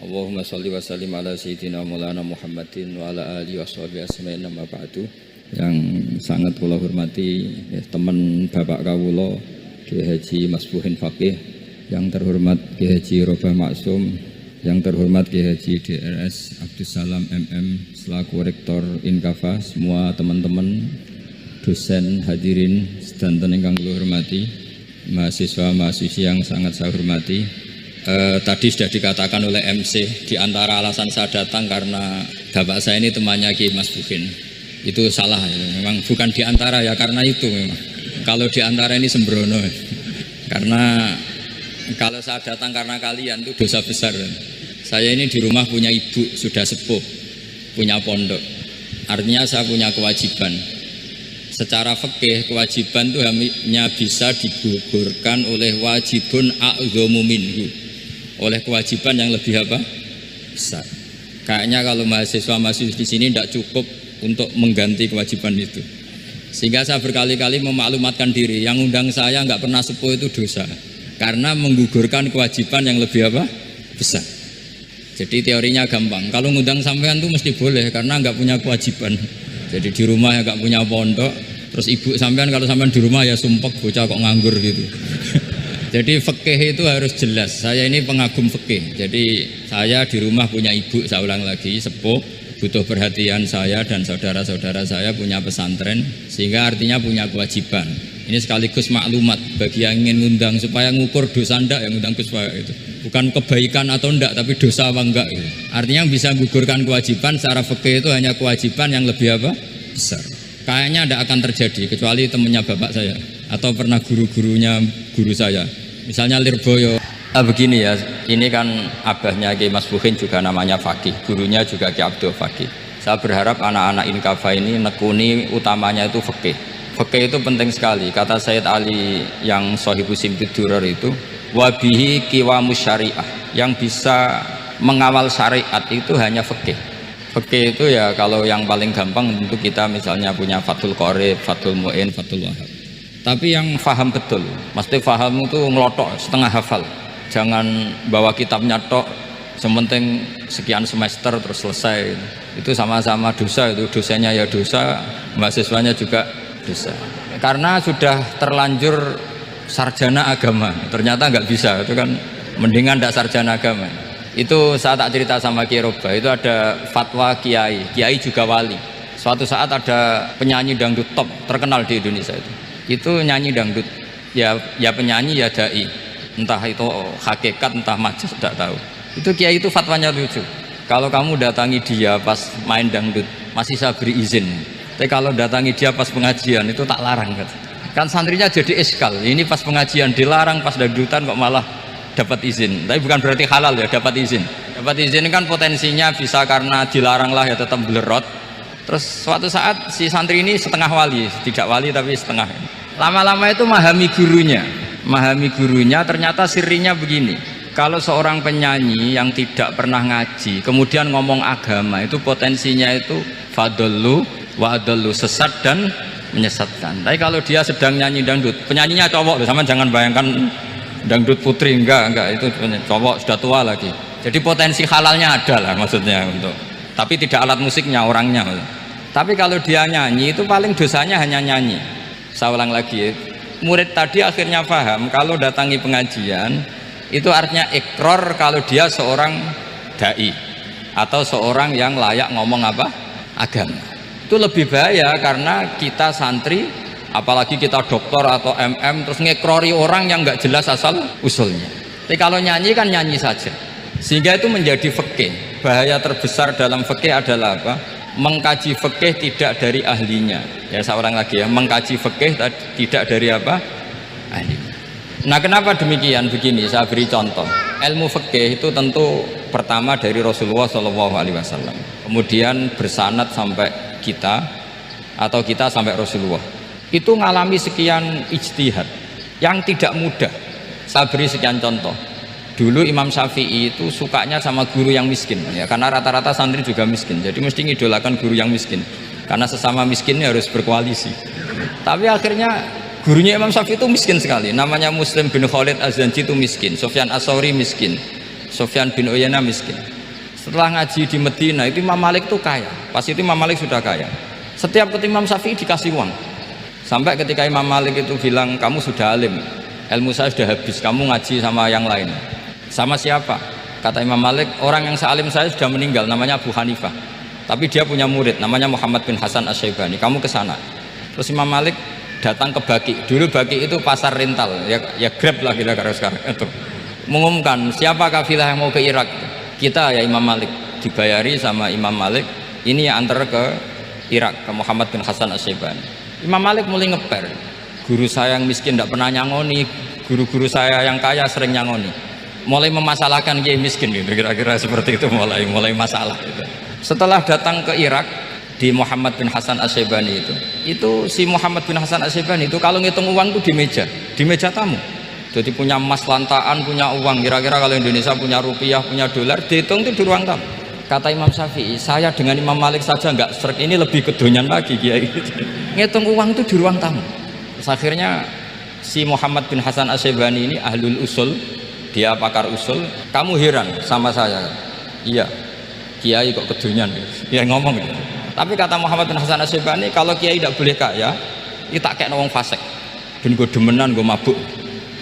Allahumma sholli wa sallim ala sayyidina Maulana Muhammadin wa ala alihi wa sahbihi asma'in nama ba'du. Yang sangat kula hormati teman Bapak kawula Kiai Haji Masbuhin Faqih, yang terhormat Kiai Haji Robah Maksum, yang terhormat Kiai Haji DRS Abdussalam MM selaku Rektor Inkafa, semua teman-teman dosen hadirin sedanten ingkang kula hormati, mahasiswa-mahasiswi yang sangat saya hormati. Tadi sudah dikatakan oleh MC, di antara alasan saya datang karena bapak saya ini temannya Kiai Masbuhin. Itu salah ya. Memang bukan di antara ya, karena itu memang. Kalau di antara ini sembrono. Karena kalau saya datang karena kalian itu dosa besar. Saya ini di rumah punya ibu sudah sepuh, punya pondok. Artinya saya punya kewajiban. Secara fikih kewajiban itu hanya bisa digugurkan oleh wajibun a'dhamu minhu, oleh kewajiban yang lebih apa? Besar. Kayaknya kalau mahasiswa-mahasiswa di sini tidak cukup untuk mengganti kewajiban itu. Sehingga saya berkali-kali memaklumatkan diri, yang undang saya nggak pernah sepuh itu dosa, karena menggugurkan kewajiban yang lebih apa? Besar. Jadi teorinya gampang, kalau ngundang sampean itu mesti boleh karena nggak punya kewajiban. Jadi di rumah ya nggak punya pondok, terus ibu sampean kalau sampean di rumah ya sumpek bocah kok nganggur gitu. Jadi fikih itu harus jelas. Saya ini pengagum fikih. Jadi saya di rumah punya ibu, saya ulang lagi, sepuh, butuh perhatian saya dan saudara-saudara saya punya pesantren, sehingga artinya punya kewajiban. Ini sekaligus maklumat bagi yang ingin ngundang supaya ngukur dosa ndak yang ngundang Gus itu. Bukan kebaikan atau ndak, tapi dosa apa enggak gitu. Artinya bisa menggugurkan kewajiban secara fikih itu hanya kewajiban yang lebih apa? Besar. Kayaknya ndak akan terjadi kecuali temannya bapak saya atau pernah guru-gurunya guru saya. Misalnya Lirboyo. Begini ya, ini kan abahnya Kiai Masbuhin juga namanya Faqih, gurunya juga Kiai Abdul Faqih. Saya berharap anak-anak Inkafa ini nekuni utamanya itu fikih. Fikih itu penting sekali. Kata Sayyid Ali yang Shahibu Simtid Durar itu, wabihi kiwamus syariah, yang bisa mengawal syariat itu hanya fikih. Fikih itu ya kalau yang paling gampang tentu kita misalnya punya Fathul Qorib, Fathul Mu'in, Fathul Wahab. Tapi yang faham betul, mesti faham itu ngelotok setengah hafal. Jangan bawa kitabnya tok, sementing sekian semester terus selesai. Itu sama-sama dosa, itu dosanya ya dosa, mahasiswanya juga dosa. Karena sudah terlanjur sarjana agama, ternyata nggak bisa, itu kan mendingan nggak sarjana agama. Itu saya tak cerita sama Kiai Roba, itu ada fatwa Kiai juga wali. Suatu saat ada penyanyi dangdut top terkenal di Indonesia itu nyanyi dangdut, ya penyanyi ya dai, entah itu hakikat entah majas tidak tahu. Itu Kiai itu fatwanya lucu. Kalau kamu datangi dia pas main dangdut masih saya beri izin, tapi kalau datangi dia pas pengajian itu tak larang kan santrinya jadi eskal. Ini pas pengajian dilarang, pas dangdutan kok malah dapat izin. Tapi bukan berarti halal ya, dapat izin. Dapat izin kan potensinya bisa karena dilarang lah ya tetap belerot. Terus suatu saat si santri ini setengah wali, tidak wali tapi setengah. Lama-lama itu memahami gurunya, ternyata sirinya begini. Kalau seorang penyanyi yang tidak pernah ngaji kemudian ngomong agama, itu potensinya itu fadallu wa adallu, sesat dan menyesatkan. Tapi kalau dia sedang nyanyi dangdut, penyanyinya cowok loh, sama jangan bayangkan dangdut putri, enggak itu cowok sudah tua lagi. Jadi potensi halalnya ada lah maksudnya untuk, tapi tidak alat musiknya, orangnya. Tapi kalau dia nyanyi itu paling dosanya hanya nyanyi. Saya ulang lagi, murid tadi akhirnya paham kalau datangi pengajian itu artinya ikrar kalau dia seorang dai atau seorang yang layak ngomong apa? Agama. Itu lebih bahaya karena kita santri, apalagi kita doktor atau MM, terus ngekrori orang yang nggak jelas asal usulnya. Tapi kalau nyanyi kan nyanyi saja, sehingga itu menjadi fikih. Bahaya terbesar dalam fikih adalah apa? Mengkaji fikih tidak dari ahlinya. Ya saya ulang lagi ya, mengkaji fikih tidak dari apa? Ahlinya. Nah kenapa demikian? Begini, saya beri contoh. Ilmu fikih itu tentu pertama dari Rasulullah SAW, kemudian bersanad sampai kita atau kita sampai Rasulullah. Itu ngalami sekian ijtihad yang tidak mudah. Saya beri sekian contoh. Dulu Imam Syafi'i itu sukanya sama guru yang miskin ya, karena rata-rata santri juga miskin, jadi mesti ngidolakan guru yang miskin karena sesama miskinnya harus berkoalisi. Tapi akhirnya gurunya Imam Syafi'i itu miskin sekali, namanya Muslim bin Khalid Az-Zanji itu miskin, Sufyan As-Tsauri miskin, Sufyan bin Uyainah miskin. Setelah ngaji di Medina itu Imam Malik tuh kaya. Pas itu Imam Malik sudah kaya. Setiap ketemu Imam Syafi'i dikasih uang. Sampai ketika Imam Malik itu bilang, kamu sudah alim, ilmu saya sudah habis, kamu ngaji sama yang lain. Sama siapa? Kata Imam Malik, orang yang sealim saya sudah meninggal, namanya Abu Hanifah. Tapi dia punya murid, namanya Muhammad bin Hasan Asy-Syaibani. Kamu ke sana. Terus Imam Malik datang ke Baki. Dulu Baki itu pasar rental, ya Grab lah kira-kira sekarang. Itu mengumumkan siapa kafilah yang mau ke Irak. Kita ya Imam Malik, dibayari sama Imam Malik. Ini yang antar ke Irak, ke Muhammad bin Hasan Asy-Syaibani. Imam Malik mulai ngeper, guru saya yang miskin tidak pernah nyangoni, guru-guru saya yang kaya sering nyangoni. Mulai memasalahkan kiai miskin gitu, kira-kira seperti itu, mulai masalah gitu. Setelah datang ke Irak di Muhammad bin Hasan Asy-Syaibani itu si Muhammad bin Hasan Asy-Syaibani itu kalau ngitung uang tuh di meja tamu. Jadi punya emas lantaan, punya uang, kira-kira kalau Indonesia punya rupiah, punya dolar, dihitung itu di ruang tamu. Kata Imam Syafi'i, saya dengan Imam Malik saja nggak serik, ini lebih kedonyan lagi kiai. Ngitung uang itu di ruang tamu. Terus akhirnya si Muhammad bin Hasan Asy-Syaibani ini ahlul usul, dia pakar usul. Kamu heran sama saya? Iya, kiai kok kedonyan? Dia ngomong gitu. Tapi kata Muhammad bin Hasan Asy-Syaibani, kalau kiai tidak boleh kaya, itu tak kayak wong fasik, ben gue demenan, gue mabuk.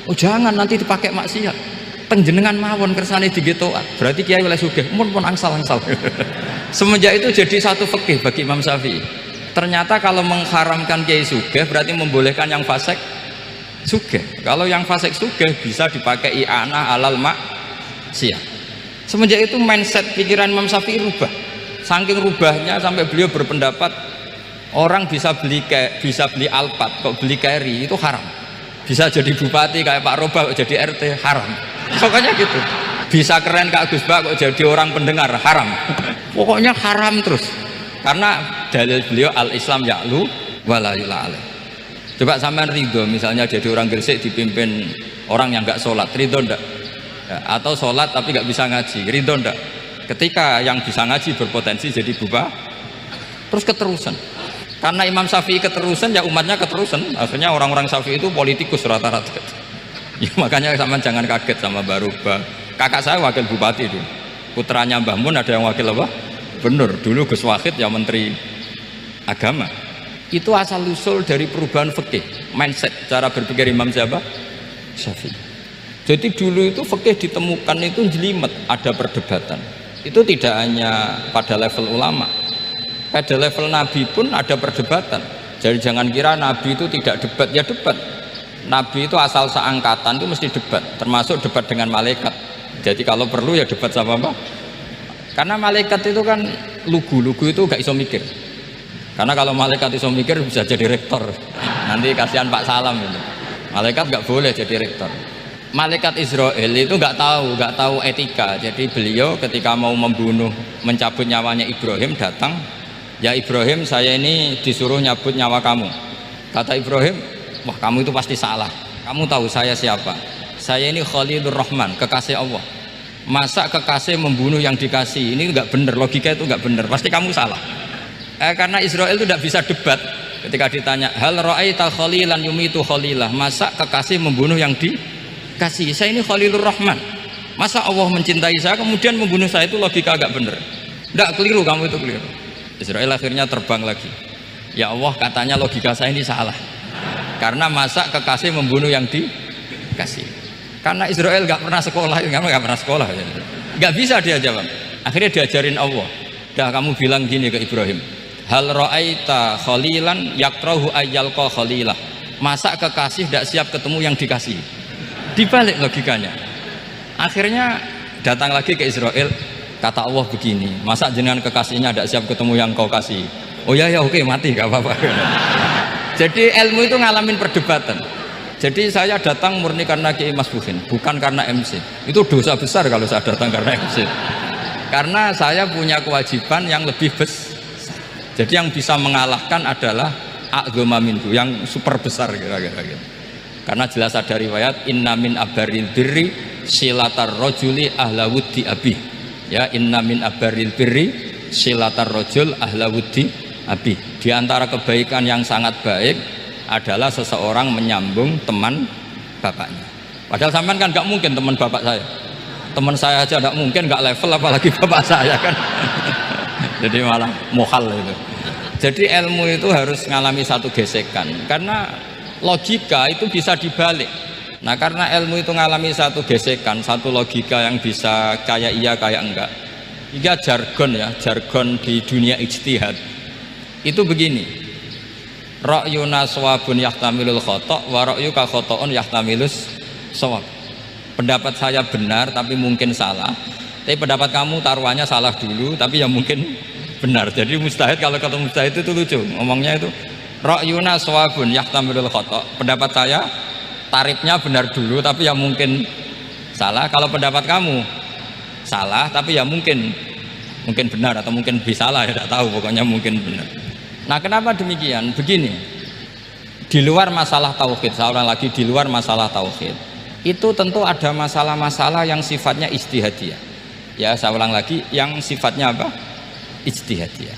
Oh jangan, nanti dipakai maksiat. Penjenengan mawon kersane digetokan, berarti kiai oleh sugih, pun angsal-angsal. Semenjak itu jadi satu fikih bagi Imam Syafi'i. Ternyata kalau mengharamkan kiai sugih berarti membolehkan yang fasik sugih. Kalau yang fasik sugih bisa dipakai i'anah alal maksiyah. Semenjak itu mindset pikiran Imam Syafi'i rubah. Saking rubahnya sampai beliau berpendapat orang bisa beli Alphard kok beli carry itu haram. Bisa jadi bupati kayak Pak Roba kok jadi RT haram. Pokoknya gitu. Bisa keren Kak Gus Bak kok jadi orang pendengar haram. Pokoknya haram terus. Karena dalil beliau al-Islam ya'lu wala yula alaih. Coba sampean ridho misalnya jadi orang Gresik dipimpin orang yang nggak sholat, ridho ndak? Ya, atau sholat tapi nggak bisa ngaji, ridho ndak? Ketika yang bisa ngaji berpotensi jadi bupati, terus keterusan. Karena Imam Syafi'i keterusan ya umatnya keterusan. Akhirnya orang-orang Syafi'i itu politikus rata-rata. Ya, makanya sama jangan kaget sama Baruba. Kakak saya wakil bupati itu, putranya Mbah Mun ada yang wakil apa? Bener, dulu Gus Wahid ya menteri agama. Itu asal usul dari perubahan fikih, mindset, cara berpikir Imam siapa? Syafi'i. Jadi dulu itu fikih ditemukan itu jelimet, ada perdebatan. Itu tidak hanya pada level ulama, pada level Nabi pun ada perdebatan. Jadi jangan kira Nabi itu tidak debat, ya debat. Nabi itu asal seangkatan itu mesti debat, termasuk debat dengan malaikat. Jadi kalau perlu ya debat sama apa? Karena malaikat itu kan lugu itu gak iso mikir. Karena kalau malaikat iso mikir bisa jadi rektor. Nanti kasihan Pak Salam itu. Malaikat gak boleh jadi rektor. Malaikat Israel itu gak tahu etika. Jadi beliau ketika mau mencabut nyawanya Ibrahim datang, ya Ibrahim saya ini disuruh nyabut nyawa kamu. Kata Ibrahim, wah kamu itu pasti salah. Kamu tahu saya siapa? Saya ini Khalilur Rahman, kekasih Allah. Masa kekasih membunuh yang dikasih? Ini nggak benar, logika itu nggak benar. Pasti kamu salah. Karena Israel itu tidak bisa debat. Ketika ditanya, hal ra'aita khalilan yumitu khalilah? Masa kekasih membunuh yang dikasih? Saya ini Khalilur Rahman. Masa Allah mencintai saya kemudian membunuh saya? Itu logika agak benar. Nggak, keliru, kamu itu keliru. Israel akhirnya terbang lagi. Ya Allah, katanya logika saya ini salah. Karena masa kekasih membunuh yang dikasih? Karena Israel nggak pernah sekolah, nggak bisa dia jawab. Akhirnya diajarin Allah. Dah kamu bilang gini ke Ibrahim, hal ra'aita khalilan yakrahu ayyalqa khalilah. Masa kekasih tidak siap ketemu yang dikasih? Dibalik logikanya. Akhirnya datang lagi ke Israel, kata Allah begini, masa jenengan kekasihnya tidak siap ketemu yang kau kasih? Oh ya oke, mati gak apa-apa. Jadi ilmu itu ngalamin perdebatan. Jadi saya datang murni karena Kiai Masbuhin, bukan karena MC. Itu dosa besar kalau saya datang karena MC. Karena saya punya kewajiban yang lebih besar. Jadi yang bisa mengalahkan adalah a'dzama minhu, yang super besar kira-kira gitu. Karena jelas ada riwayat inna min abaril birri silatar rajuli ahla wuddi abi. Ya, inna min abaril birri silatar rajul ahla wuddi abi. Di antara kebaikan yang sangat baik adalah seseorang menyambung teman bapaknya. Padahal sampean kan gak mungkin teman bapak saya. teman saya aja tidak mungkin, nggak level apalagi bapak saya kan. Jadi malah mohal itu. Jadi ilmu itu harus mengalami satu gesekan, karena logika itu bisa dibalik. Nah karena ilmu itu mengalami satu gesekan, satu logika yang bisa kayak iya kayak enggak. Hingga jargon ya, jargon di dunia ijtihad itu begini. Ra'yuna shawabun yahtamilul khata' wa ra'yuka khata'un yahtamilus shawab. Pendapat saya benar tapi mungkin salah. Tapi pendapat kamu taruhannya salah dulu tapi ya mungkin benar. Jadi mustahid, kalau ketemu mustahid itu lucu ngomongnya itu. Ra'yuna shawabun yahtamilul khata'. Pendapat saya tarifnya benar dulu tapi ya mungkin salah. Kalau pendapat kamu salah tapi ya mungkin benar atau mungkin bisa salah, ya tidak tahu, pokoknya mungkin benar. Nah kenapa demikian? Begini, di luar masalah tauhid, seorang lagi di luar masalah tauhid itu tentu ada masalah-masalah yang sifatnya ijtihadiyah. Ya saya ulang lagi, yang sifatnya apa? Ijtihadiyah.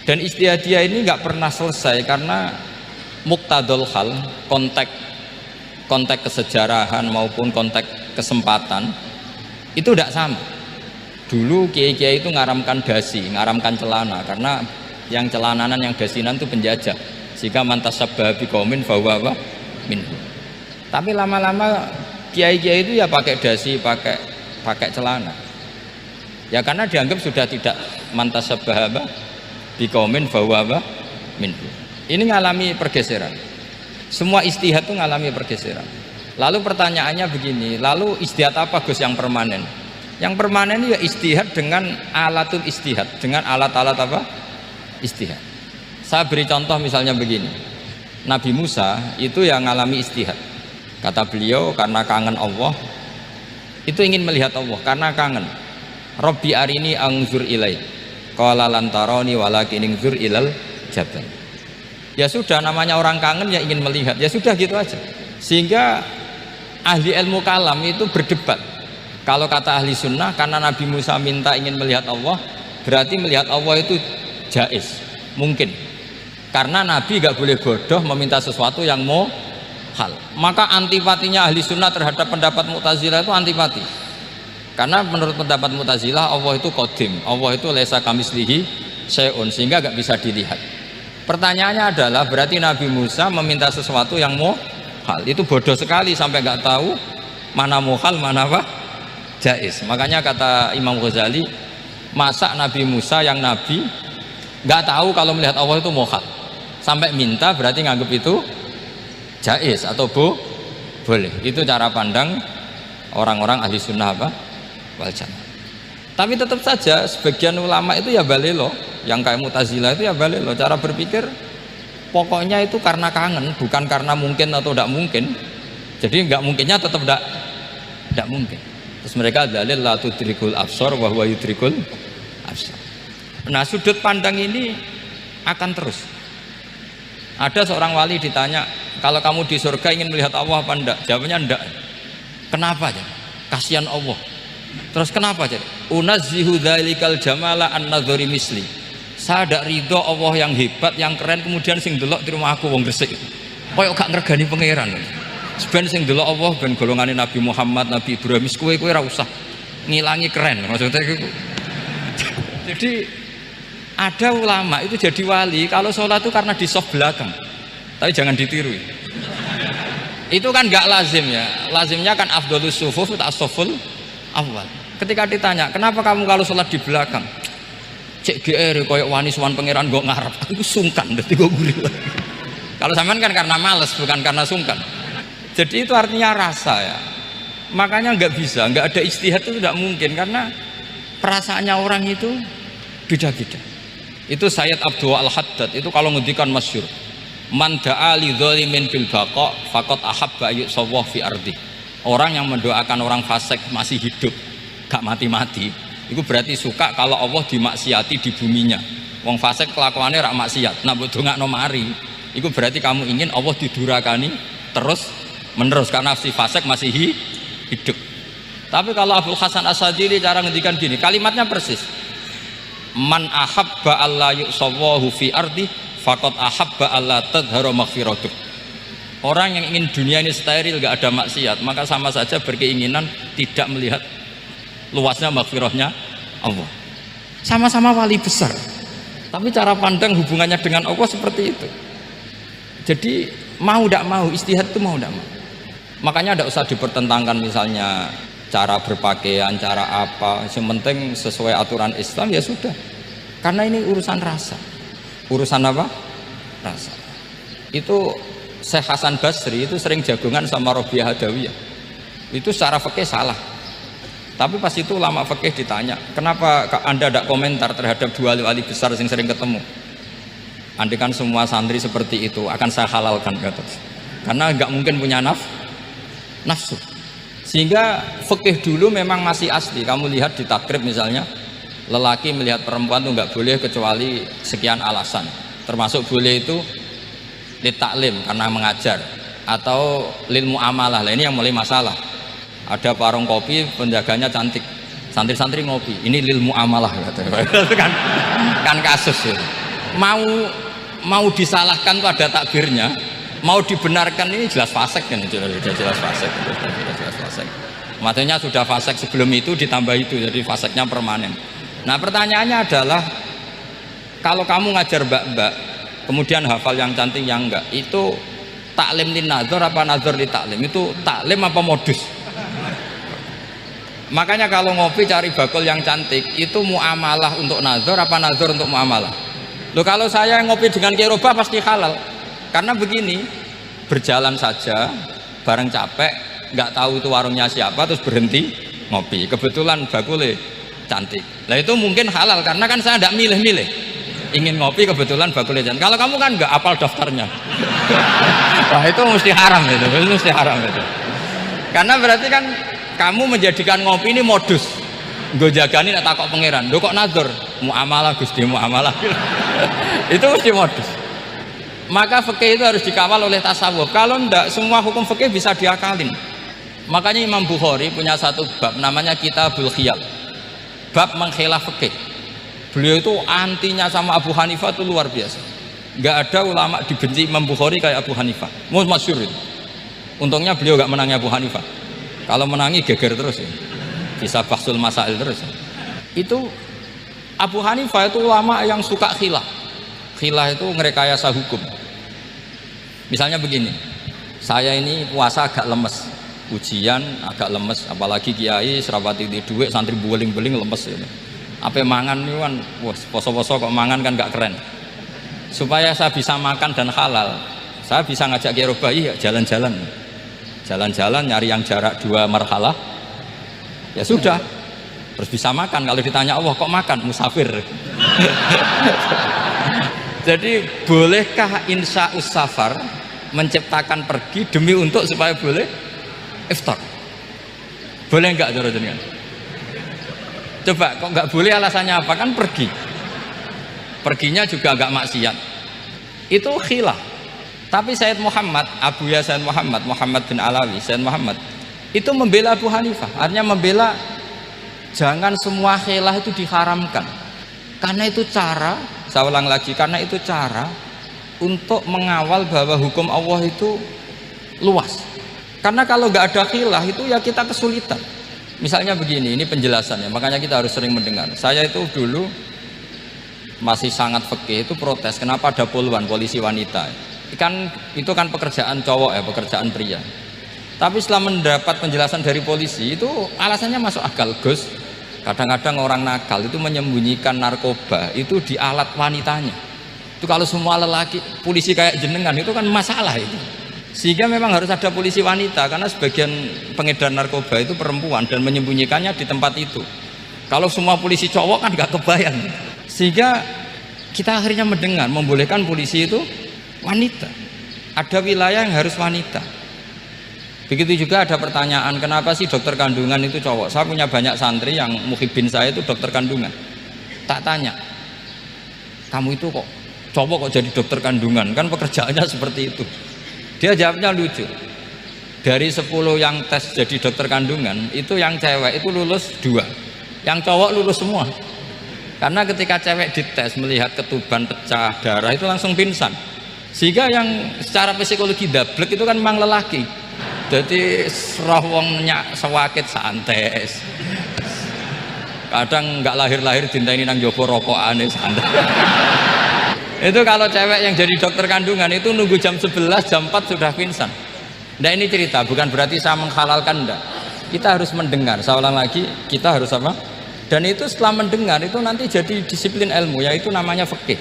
Dan ijtihadiyah ini nggak pernah selesai karena muqtadul hal, konteks kesejarahan maupun konteks kesempatan itu tidak sama. Dulu kiai-kiai itu ngaramkan dasi, ngaramkan celana, karena yang celananan yang dasinan itu penjajah, sehingga mantasabbaha biqaumin fahuwa minhu. Tapi lama-lama kiai-kiai itu ya pakai dasi, pakai celana. Ya karena dianggap sudah tidak mantasabbaha biqaumin fahuwa minhu. Ini ngalami pergeseran. Semua ijtihad itu ngalami pergeseran. Lalu pertanyaannya begini, lalu ijtihad apa Gus yang permanen? Yang permanen ya ijtihad dengan alatul ijtihad, dengan alat-alat apa? Ijtihad. Saya beri contoh misalnya begini. Nabi Musa itu yang ngalami ijtihad. Kata beliau karena kangen Allah, itu ingin melihat Allah karena kangen. Rabbi arini anzur ilai. Qala lan tarani walakin anzur ilal jabal. Ya sudah, namanya orang kangen ya ingin melihat. Ya sudah gitu aja. Sehingga ahli ilmu kalam itu berdebat. Kalau kata ahli sunnah, karena Nabi Musa minta ingin melihat Allah, berarti melihat Allah itu jaiz, mungkin. Karena Nabi gak boleh bodoh meminta sesuatu yang mohal. Maka antipatinya ahli sunnah terhadap pendapat Mu'tazilah itu antipati. Karena menurut pendapat Mu'tazilah Allah itu qadim, Allah itu laisa kamislihi syai'un, sehingga gak bisa dilihat. Pertanyaannya adalah berarti Nabi Musa meminta sesuatu yang mohal. Itu bodoh sekali sampai gak tahu mana mohal, mana apa? Jaiz. Makanya kata Imam Ghazali, masa Nabi Musa yang Nabi nggak tahu kalau melihat Allah itu mohal, sampai minta berarti nganggep itu jaiz atau boleh. Itu cara pandang orang-orang ahli sunnah apa? Wal jamaah. Tapi tetap saja sebagian ulama itu ya balelo, yang kayak Mu'tazilah itu ya balelo, cara berpikir pokoknya itu karena kangen, bukan karena mungkin atau tidak mungkin. Jadi nggak mungkinnya tetap tidak mungkin. Terus mereka dalil la tudrikul absar wa huwa yudrikul absar. Nah sudut pandang ini akan terus. Ada seorang wali ditanya, kalau kamu di surga ingin melihat Allah apa enggak? Jawabnya enggak. Kenapa aja? Kasihan Allah. Terus kenapa aja? Unazzihu dzalikal jamala an nadzari misli. Saya tidak ridho Allah yang hebat, yang keren, kemudian sing delok di rumah aku wong gresik. Koyok gak ngergani pangeran. Sebenarnya sing delok Allah ben golongane Nabi Muhammad, Nabi Ibrahim, kowe ora usah ngilangi keren, maksudnya gitu. Jadi ada ulama itu jadi wali kalau sholat itu karena di soft belakang, tapi jangan ditiru. Itu kan nggak lazim ya, lazimnya kan afdhalus sufuf tak soful awal. Ketika ditanya kenapa kamu kalau sholat di belakang, cek GR koyok wani suwan pangeran gue ngarep, aku sungkan, berarti gue gurih lagi. Kalau sampean kan karena males, bukan karena sungkan. Jadi itu artinya rasa ya. Makanya nggak bisa, nggak ada ijtihad itu tidak mungkin karena perasaannya orang itu beda-beda. Itu Sayyid Abdul Al-Haddad itu kalau ngendikan masyhur, man da'a li dzalimin bil baqa faqad ahabba yusawwah fi ardi. Orang yang mendoakan orang fasik masih hidup, gak mati-mati, itu berarti suka kalau Allah dimaksiati di buminya. Wong fasik kelakuannya rak maksiat, nak mbok dongakno mari, itu berarti kamu ingin Allah didurakani terus menerus karena si fasik masih hidup. Tapi kalau Abdul Hasan As-Sadili cara ngendikan gini, kalimatnya persis. Man ahabba alla yusawwahu fi ardi faqad ahabba alla tadhharu maghfiratuh. Orang yang ingin dunia ini steril, gak ada maksiat, maka sama saja berkeinginan tidak melihat luasnya maghfirahnya Allah. Sama-sama wali besar, tapi cara pandang hubungannya dengan Allah seperti itu. Jadi mau tidak mau, istihad itu mau tidak mau. Makanya tidak usah dipertentangkan misalnya cara berpakaian, cara apa, yang penting sesuai aturan Islam ya sudah. Karena ini urusan rasa. Urusan apa? Rasa. Itu Syekh Hasan Basri itu sering jagungan sama Robiah Hadawiyah. Itu secara fikih salah. Tapi pas itu ulama fikih ditanya, kenapa Anda tidak komentar terhadap dua wali besar yang sering ketemu? Andai kan semua santri seperti itu akan saya halalkan, kata. Karena nggak mungkin punya nafsu. Sehingga fikih dulu memang masih asli. Kamu lihat di takrib misalnya, lelaki melihat perempuan itu nggak boleh kecuali sekian alasan. Termasuk boleh itu litaklim karena mengajar, atau lil muamalah. Lah ini yang mulai masalah. Ada warung kopi, penjaganya cantik, santri-santri ngopi, ini lil muamalah kan kasus ya. Mau disalahkan tuh ada takbirnya, mau dibenarkan ini jelas fasik kan, jelas fasik. Maksudnya sudah fasik sebelum itu ditambah itu, jadi fasiknya permanen. Nah pertanyaannya adalah, kalau kamu ngajar mbak-mbak kemudian hafal yang cantik yang enggak, itu taklim lin nazar apa nazar li taklim? Itu taklim apa modus? Makanya kalau ngopi cari bakul yang cantik, itu muamalah untuk nazar apa nazar untuk muamalah? Loh, kalau saya ngopi dengan kirobah pasti halal. Karena begini, berjalan saja bareng capek, nggak tahu itu warungnya siapa, terus berhenti ngopi, kebetulan bakulnya cantik. Nah itu mungkin halal karena kan saya tidak milih-milih, ingin ngopi kebetulan bakulnya cantik. Kalau kamu kan nggak apal daftarnya, wah itu mesti haram itu, mesti haram itu. Karena berarti kan kamu menjadikan ngopi ini modus. Gue jagani nak takok pangeran, lo kok nazar? Muamalah Gusti, muamalah. Itu mesti modus. Maka fikih itu harus dikawal oleh tasawuf. Kalau ndak, semua hukum fikih bisa diakalin. Makanya Imam Bukhari punya satu bab namanya Kitabul Khiyal, bab mengkhilaf fikih. Beliau itu antinya sama Abu Hanifah itu luar biasa. Nggak ada ulama dibenci Imam Bukhari kayak Abu Hanifah. Masyhur itu. Untungnya beliau nggak menangi Abu Hanifah. Kalau menangi geger terus ya, bisa bahsul masail terus ya. Itu Abu Hanifah itu ulama yang suka khilah. Khilah itu ngerekayasa hukum. Misalnya begini, saya ini puasa agak lemes, ujian agak lemes, apalagi kiai serapati di duit, santri beling-beling lemes ya. Apa mangan ini kan, wah poso-poso kok mangan kan gak keren. Supaya saya bisa makan dan halal, saya bisa ngajak kiai Robai ya jalan-jalan. Jalan-jalan nyari yang jarak 2 marhalah, ya sudah, terus bisa makan. Kalau ditanya Allah kok makan, musafir. Jadi bolehkah insya'us safar menciptakan pergi demi untuk supaya boleh iftar? Boleh enggak cara jenengan? Coba kok enggak boleh, alasannya apa? Kan pergi, perginya juga enggak maksiat, itu khilaf. Tapi Sayyid Muhammad, Abu Ya Sayyid Muhammad bin Alawi, Sayyid Muhammad itu membela Abu Hanifah. Artinya membela jangan semua khilaf itu diharamkan. Karena itu cara, saya ulang lagi, karena itu cara untuk mengawal bahwa hukum Allah itu luas. Karena kalau nggak ada khilaf itu ya kita kesulitan. Misalnya begini, ini penjelasannya, makanya kita harus sering mendengar. Saya itu dulu masih sangat fikih itu protes, kenapa ada poluan polisi wanita? Itu kan pekerjaan cowok ya, pekerjaan pria. Tapi setelah mendapat penjelasan dari polisi itu alasannya masuk akal, Gus. Kadang-kadang orang nakal itu menyembunyikan narkoba itu di alat wanitanya. Itu kalau semua lelaki polisi kayak jenengan itu kan masalah itu. Sehingga memang harus ada polisi wanita karena sebagian pengedar narkoba itu perempuan dan menyembunyikannya di tempat itu. Kalau semua polisi cowok kan gak kebayang. Sehingga kita akhirnya mendengar membolehkan polisi itu wanita. Ada wilayah yang harus wanita. Begitu juga ada pertanyaan, kenapa sih dokter kandungan itu cowok? Saya punya banyak santri yang muhibin saya itu dokter kandungan. Tak tanya, kamu itu kok cowok kok jadi dokter kandungan? Kan pekerjaannya seperti itu. Dia jawabnya lucu. Dari 10 yang tes jadi dokter kandungan, itu yang cewek itu lulus 2, yang cowok lulus semua. Karena ketika cewek dites melihat ketuban pecah darah itu langsung pingsan. Sehingga yang secara psikologi dablek itu kan memang lelaki. Jadi roh wong nyak sewakit santes. Kadang nggak lahir-lahir dinteni nang jopo rokokane santai. Itu kalau cewek yang jadi dokter kandungan itu nunggu jam 11, jam 4 sudah pingsan. Nah ini cerita, bukan berarti saya menghalalkan, enggak. Kita harus mendengar, saya ulang lagi, kita harus apa? Dan itu setelah mendengar itu nanti jadi disiplin ilmu, yaitu namanya fikih.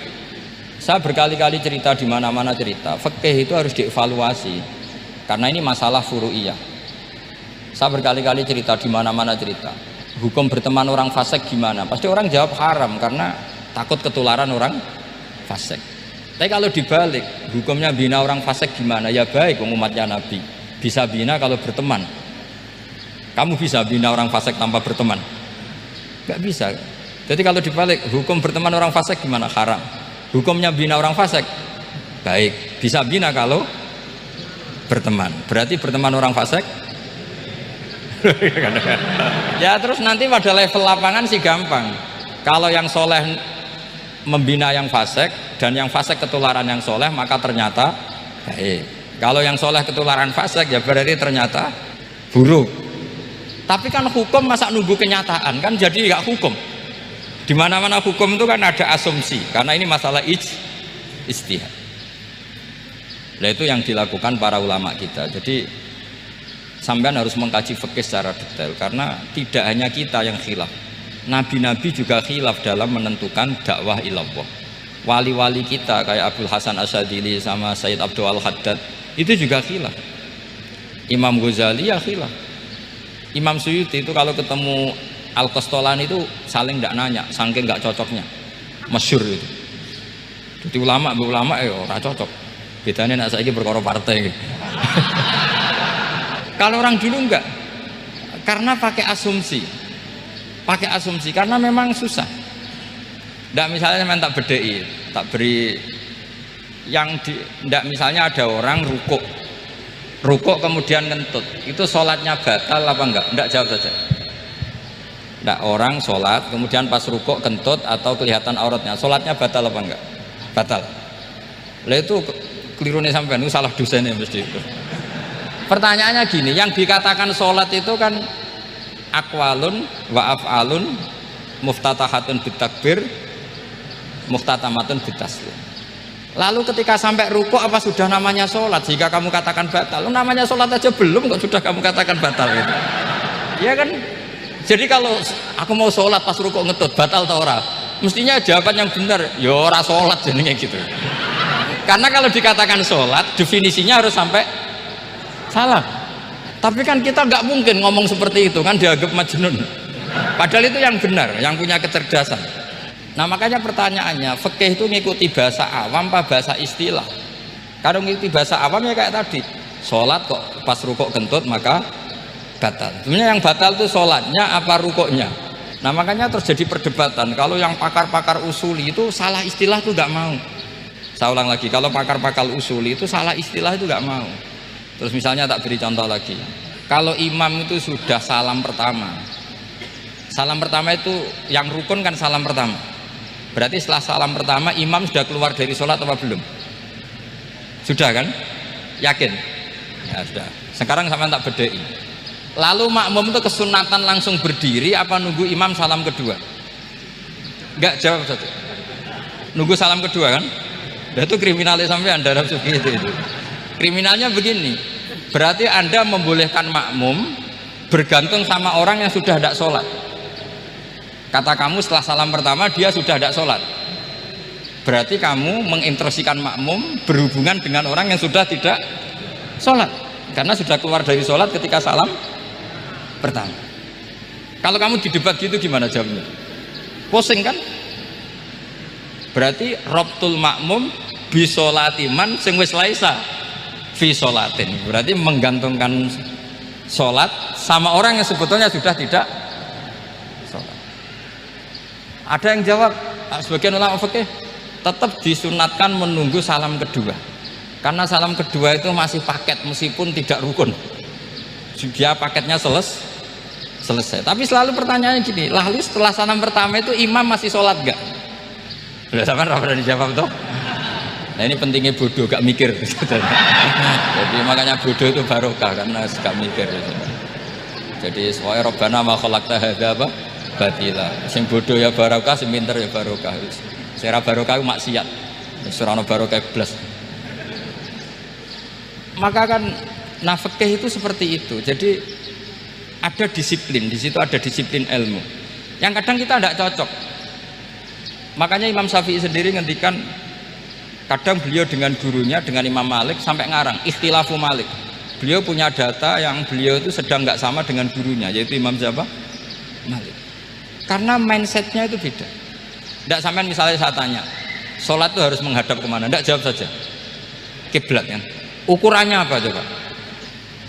Saya berkali-kali cerita di mana-mana cerita, fikih itu harus dievaluasi karena ini masalah furu'iyah. Saya berkali-kali cerita di mana-mana cerita, hukum berteman orang fasik gimana? Pasti orang jawab haram karena takut ketularan orang fasik. Tapi kalau dibalik, hukumnya bina orang fasik gimana? Ya baik, umatnya Nabi bisa bina kalau berteman. Kamu bisa bina orang fasik tanpa berteman? Gak bisa. Jadi kalau dibalik, hukum berteman orang fasik gimana? Haram. Hukumnya bina orang fasik baik, bisa bina kalau berteman. Berarti berteman orang fasik ya terus nanti pada level lapangan sih gampang. Kalau yang soleh membina yang fasik dan yang fasik ketularan yang soleh, maka ternyata baik. Kalau yang soleh ketularan fasik ya berarti ternyata buruk. Tapi kan hukum masa nunggu kenyataan, kan jadi nggak hukum. Di mana-mana hukum itu kan ada asumsi, karena ini masalah ijtihad. Nah itu yang dilakukan para ulama kita. Jadi sampean harus mengkaji fikih secara detail, karena tidak hanya kita yang khilaf. Nabi-nabi juga khilaf dalam menentukan dakwah ilallah. Wali-wali kita kayak Abdul Hasan Asyadili sama Sayyid Abdul Al-Haddad itu juga khilaf. Imam Ghazali ya khilaf. Imam Suyuti itu kalau ketemu Al-Qastolani itu saling tidak nanya, saking nggak cocoknya, masyhur itu. Jadi ulama ya ora cocok. Bedanya nak saiki perkara partai. Kalau orang dulu enggak, karena pakai asumsi karena memang susah. Ndak misalnya saya tak bedai, tak beri yang ndak misalnya ada orang rukuk kemudian ngentut, itu sholatnya batal apa enggak? Ndak, jawab saja. Ndak, orang sholat kemudian pas rukuk kentut atau kelihatan auratnya, sholatnya batal apa enggak? Batal. Lah itu kelirunya sampean, itu salah dosennya mesti itu. Pertanyaannya gini, yang dikatakan sholat itu kan aqwalun wa af'alun muftatahatun bitakbir muftatamatun bitaslim. Lalu ketika sampai rukuk apa sudah namanya sholat? Jika kamu katakan batal, namanya sholat aja belum kok sudah kamu katakan batal itu. Ya kan? Jadi kalau aku mau sholat pas rukuk ngetut, batal atau ora? Mestinya jawaban yang benar, ya ora sholat jadinya gitu. Karena kalau dikatakan sholat, definisinya harus sampai salah. Tapi kan kita nggak mungkin ngomong seperti itu, kan dianggap majnun. Padahal itu yang benar, yang punya kecerdasan. Nah makanya pertanyaannya, fikih itu ngikuti bahasa awam apa bahasa istilah? Kalau ngikuti bahasa awam ya kayak tadi, sholat kok pas rukuk kentut maka batal. Sebenarnya yang batal itu sholatnya apa rukuknya? Nah makanya terjadi perdebatan. Kalau yang pakar-pakar usuli itu salah istilah itu nggak mau. Saya ulang lagi, kalau pakar-pakar usuli itu salah istilah itu nggak mau. Terus misalnya tak beri contoh lagi, kalau imam itu sudah salam pertama itu yang rukun kan salam pertama. Berarti setelah salam pertama imam sudah keluar dari sholat apa belum? Sudah kan? Yakin? Ya sudah. Sekarang sampai tak bedai. Lalu makmum itu kesunatan langsung berdiri apa nunggu imam salam kedua? Enggak, jawab saja. Nunggu salam kedua kan? Itu kriminalnya sampai dalam suki itu. Kriminalnya begini. Berarti Anda membolehkan makmum bergantung sama orang yang sudah tidak sholat. Kata kamu setelah salam pertama dia sudah tidak sholat, berarti kamu menginstruksikan makmum berhubungan dengan orang yang sudah tidak sholat karena sudah keluar dari sholat ketika salam pertama. Kalau kamu didebat gitu gimana jawabnya? Pusing kan? Berarti robtul makmum bisolatiman sing wis laisa fi sholatin, berarti menggantungkan sholat sama orang yang sebetulnya sudah tidak sholat. Ada yang jawab, sebagian ulama fikih tetap disunatkan menunggu salam kedua karena salam kedua itu masih paket meskipun tidak rukun, dia paketnya selesai. Tapi selalu pertanyaannya gini, lalu setelah salam pertama itu imam masih sholat gak? Sudah sampai pernah dijawab toh? Nah ini pentingnya bodoh, gak mikir. Jadi makanya bodoh itu barokah karena gak mikir. Jadi soalnya Rabbana ma khalaqta hadza batila. Sing bodoh ya barokah, sing pinter ya barokah. Sing ora barokah ku maksiat. Wis ora ono barokah blas. Maka kan fikih itu seperti itu. Jadi ada disiplin, di situ ada disiplin ilmu. Yang kadang kita tidak cocok. Makanya Imam Syafi'i sendiri ngendikan, kadang beliau dengan gurunya, dengan Imam Malik sampai ngarang ikhtilafu Malik. Beliau punya data yang beliau itu sedang nggak sama dengan gurunya, yaitu Imam siapa? Malik. Karena mindsetnya itu beda. Tidak sampai misalnya saya tanya, sholat itu harus menghadap kemana? Tidak, jawab saja. Kiblat kan. Ukurannya apa coba?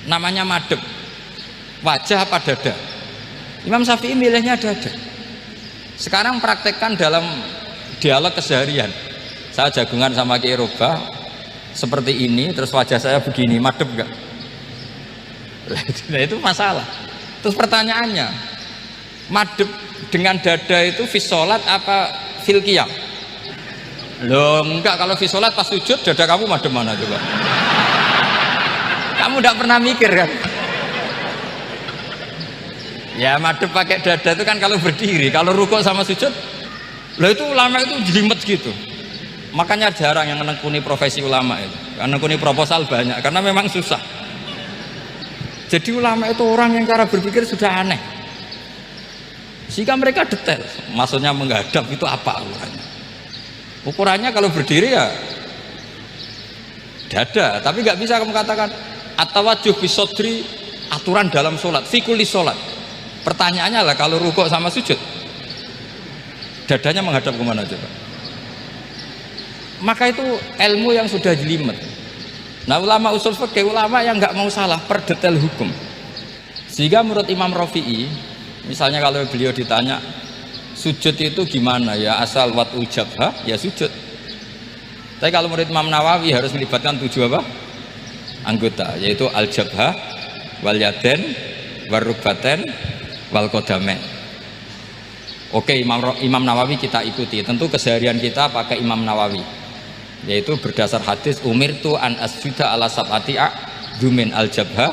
Namanya madhep. Wajah apa dada? Imam Syafi'i milihnya dada. Sekarang praktekkan dalam dialog keseharian. Saya jagungan sama Kiai Roba seperti ini, terus wajah saya begini, madhep enggak? Nah, itu masalah. Terus pertanyaannya, madhep dengan dada itu fi sholat apa fil qiyam? Loh enggak, kalau fi sholat pas sujud dada kamu madhep mana coba? Kamu enggak pernah mikir kan? Ya madhep pakai dada itu kan kalau berdiri, kalau rukuk sama sujud, loh itu ulama itu jelimet gitu. Makanya jarang yang menekuni profesi ulama itu, menekuni proposal banyak, karena memang susah. Jadi ulama itu orang yang cara berpikir sudah aneh, sehingga mereka detail. Maksudnya menghadap itu apa ukurannya? Ukurannya kalau berdiri ya dada, tapi nggak bisa kamu katakan at-tawajjuh fi sodri, aturan dalam sholat, fi kulli sholat. Pertanyaannya lah, kalau rukuk sama sujud dadanya menghadap kemana coba? Maka itu ilmu yang sudah jelimet. Nah ulama usul fikih, ulama yang nggak mau salah per detail hukum. Sehingga menurut Imam Rafi'i, misalnya kalau beliau ditanya sujud itu gimana ya, asal wat ujabha ya sujud. Tapi kalau menurut Imam Nawawi harus melibatkan 7 apa? Anggota, yaitu al-jabha, wal yaden, warukbaten, wal qadamen. Oke, Imam Nawawi kita ikuti. Tentu keseharian kita pakai Imam Nawawi, yaitu berdasar hadis umirtu an asjuda ala sab'ati a'dzumin al-jabha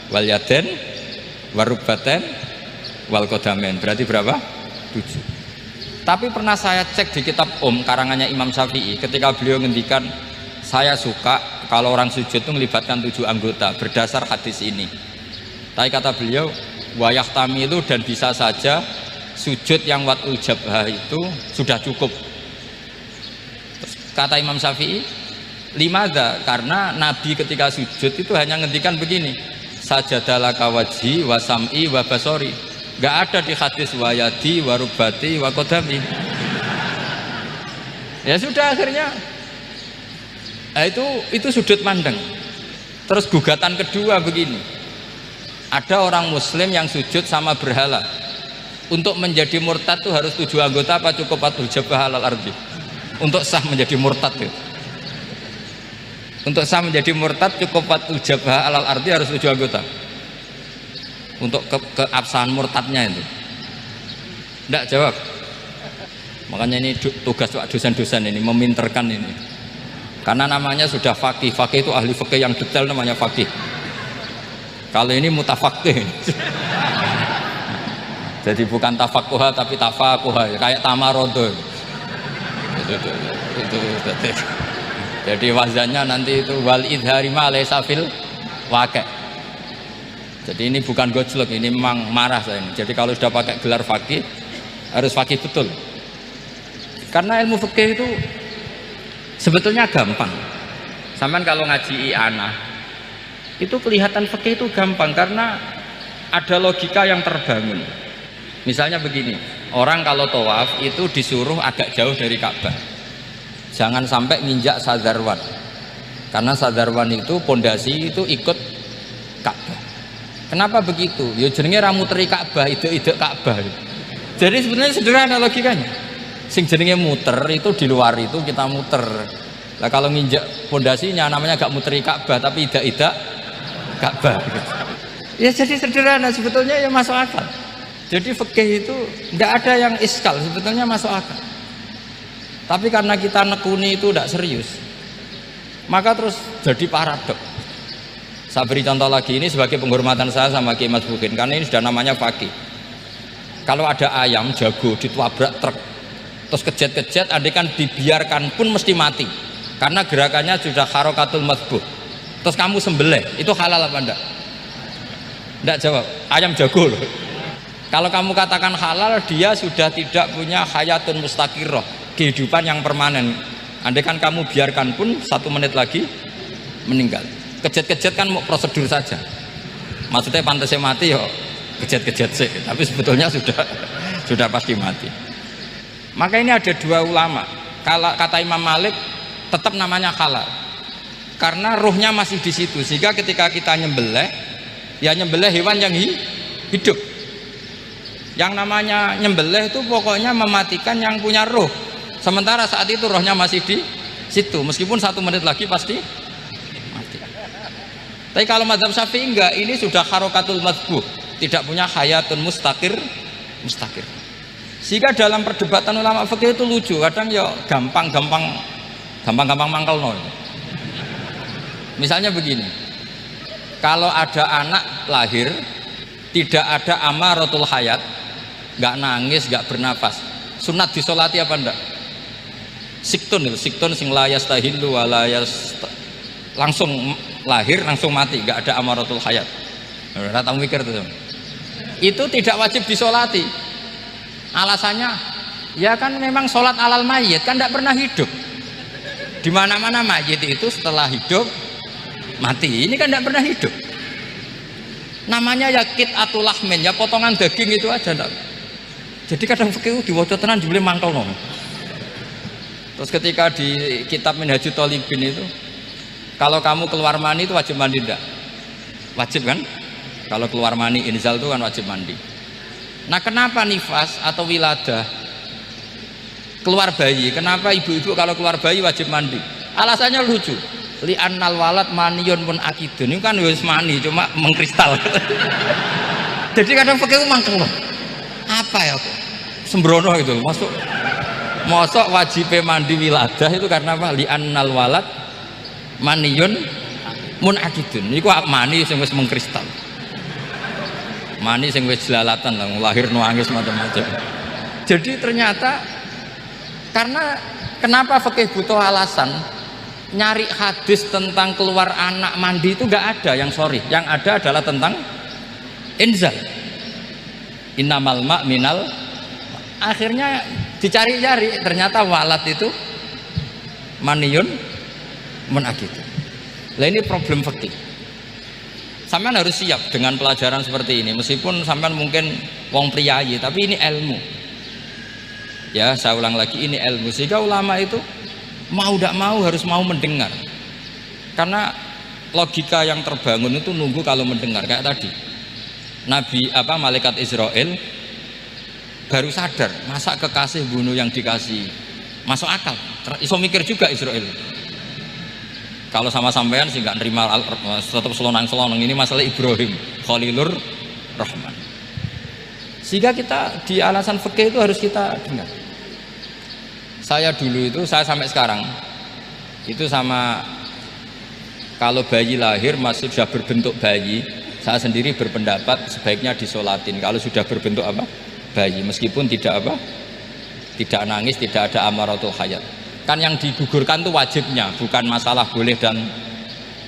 wal yaden warukbaten wal qadamen. Berarti berapa? 7. Tapi pernah saya cek di kitab karangannya Imam Syafi'i, ketika beliau ngendikan saya suka kalau orang sujud itu melibatkan 7 anggota berdasar hadis ini. Tapi kata beliau wayah tamilu, dan bisa saja sujud yang watul jabhah itu sudah cukup. Terus kata Imam Syafi'i, limadha, karena Nabi ketika sujud itu hanya ngendikan begini, sajadalaka wajhi wa sam'i wa basori. Gak ada di hadis wayadi wa rubati wa qadami. Ya sudah, akhirnya itu sudut pandang. Terus gugatan kedua begini, ada orang muslim yang sujud sama berhala. Untuk menjadi murtad itu harus 7 anggota apa cukup watul jabhah alal ardi? Untuk sah menjadi murtad itu, untuk sah menjadi murtad cukup watul jabhah alal ardi harus 7 anggota. Untuk keabsahan murtadnya itu tidak jawab. Makanya ini tugas dosen-dosen ini meminterkan ini, karena namanya sudah faqih. Faqih itu ahli fikih yang detail, namanya faqih. Kalau ini mutafaqih. Jadi bukan tafakuha tapi tafakuha, kayak tamarodo. Jadi wazannya nanti itu wal idhari ma laysa fil waqi'. Jadi ini bukan gojlok, ini memang marah saya ini. Jadi kalau sudah pakai gelar faqih harus faqih betul. Karena ilmu fikih itu sebetulnya gampang. Sampean kalau ngaji i'anah itu kelihatan fikih itu gampang karena ada logika yang terbangun. Misalnya begini, orang kalau tawaf itu disuruh agak jauh dari Ka'bah, jangan sampai nginjak sadarwan, karena sadarwan itu pondasi itu ikut Ka'bah. Kenapa begitu? Ya jenenge ra muteri Ka'bah, ide Ka'bah. Jadi sebenarnya sederhana logikanya. Sing jenenge muter itu di luar itu kita muter. Nah kalau nginjak pondasinya namanya gak muteri Ka'bah tapi ida Ka'bah. Ya jadi sederhana, sebetulnya ya masuk akal. Jadi fikih itu tidak ada yang iskal, sebetulnya masuk akal. Tapi karena kita nekuni itu tidak serius, maka terus jadi paradok. Saya beri contoh lagi, ini sebagai penghormatan saya sama Kiai Mas Bukin, karena ini sudah namanya faqih. Kalau ada ayam jago ditabrak truk terus kejet-kejet, andai kan dibiarkan pun mesti mati karena gerakannya sudah harokatul madbuh. Terus kamu sembelih, itu halal apa enggak? Enggak jawab, ayam jago loh. Kalau kamu katakan halal, dia sudah tidak punya hayatun mustaqirroh, kehidupan yang permanen. Andai kan kamu biarkan pun 1 menit lagi meninggal. Kejet-kejet kan mau prosedur saja, maksudnya pantasnya mati yo kejet-kejet sih, tapi sebetulnya sudah pasti mati. Maka ini ada 2 ulama. Kalau kata Imam Malik tetap namanya halal karena ruhnya masih di situ, sehingga ketika kita nyembelih ya nyembelih hewan yang hidup. Yang namanya nyembelih itu pokoknya mematikan yang punya ruh, sementara saat itu rohnya masih di situ, meskipun 1 menit lagi pasti mati. Tapi kalau mazhab Syafi'i enggak, ini sudah harokatul madbuh, tidak punya hayatun mustaqir. Sehingga dalam perdebatan ulama fikih itu lucu, kadang ya gampang mangkel no. Misalnya begini, kalau ada anak lahir tidak ada amaratul hayat, nggak nangis, nggak bernafas, sunat disolati apa enggak? Siktun sing layas tahillu walayas, langsung lahir langsung mati, nggak ada amaratul hayat. Rata mikir tuh, itu tidak wajib disolati. Alasannya ya kan memang sholat alal mayit kan tidak pernah hidup. Di mana-mana mayit itu setelah hidup mati, ini kan tidak pernah hidup. Namanya ya qit'atul lahmin, ya potongan daging itu aja enggak. Jadi kadang fikih diwaca tenan jebule mangkel no. Terus ketika di kitab Minhajut Thalibin itu, kalau kamu keluar mani itu wajib mandi enggak? Wajib kan? Kalau keluar mani inzal itu kan wajib mandi. Nah, kenapa nifas atau wiladah keluar bayi? Kenapa ibu-ibu kalau keluar bayi wajib mandi? Alasannya lucu. Li'annal walad maniyun pun akidun, ini kan wis mani cuma mengkristal. Jadi kadang pakai mangkel loh. Apa ya kok sembrono itu masuk wajib mandi wiladah itu karena apa? Li'annal walad maniyun mun akidun, ini kok mani sing wis mengkristal, mani sing wis jelalatan lah, lahir nuangis macam-macam. Jadi ternyata karena kenapa fikih butuh alasan nyari hadis tentang keluar anak mandi itu nggak ada yang sorry, yang ada adalah tentang inzal, innamal ma' minal. Akhirnya dicari-cari, ternyata walad itu maniyun munakid. Lah ini problem fikih. Sampean harus siap dengan pelajaran seperti ini, meskipun sampean mungkin wong priayi, tapi ini ilmu. Ya, saya ulang lagi, ini ilmu. Sehingga ulama itu mau tidak mau harus mau mendengar, karena logika yang terbangun itu nunggu kalau mendengar. Kayak tadi malaikat Israel baru sadar, masa kekasih bunuh yang dikasih, masuk akal, iso mikir juga Israel. Kalau sama sampean sih nggak nerima, tetap selonang-selonang. Ini masalah Ibrahim Khalilur Rahman. Sehingga kita di alasan fikih itu harus kita dengar. Saya dulu itu, saya sampai sekarang itu sama, kalau bayi lahir masih sudah berbentuk bayi, saya sendiri berpendapat sebaiknya disolatin kalau sudah berbentuk apa? Bayi, meskipun tidak nangis, tidak ada amaratul hayat. Kan yang digugurkan itu wajibnya, bukan masalah boleh dan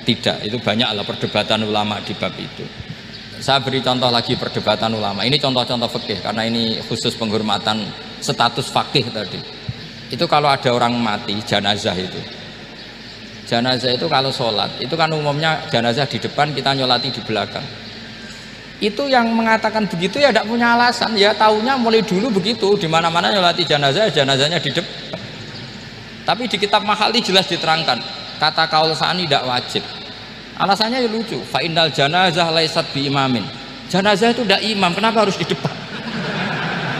tidak. Itu banyaklah perdebatan ulama di bab itu. Saya beri contoh lagi perdebatan ulama. Ini contoh-contoh fikih karena ini khusus penghormatan status fakih tadi. Itu kalau ada orang mati, jenazah itu kalau sholat itu kan umumnya jenazah di depan, kita nyolati di belakang. Itu yang mengatakan begitu ya tidak punya alasan, ya taunya mulai dulu begitu, di mana-mana nyolati jenazah, jenazahnya di depan. Tapi di kitab Mahali jelas diterangkan, kata kaul sa'ani tidak wajib. Alasannya ya lucu, fa innal janazah laisat bi imamin, jenazah itu tidak imam, kenapa harus di depan?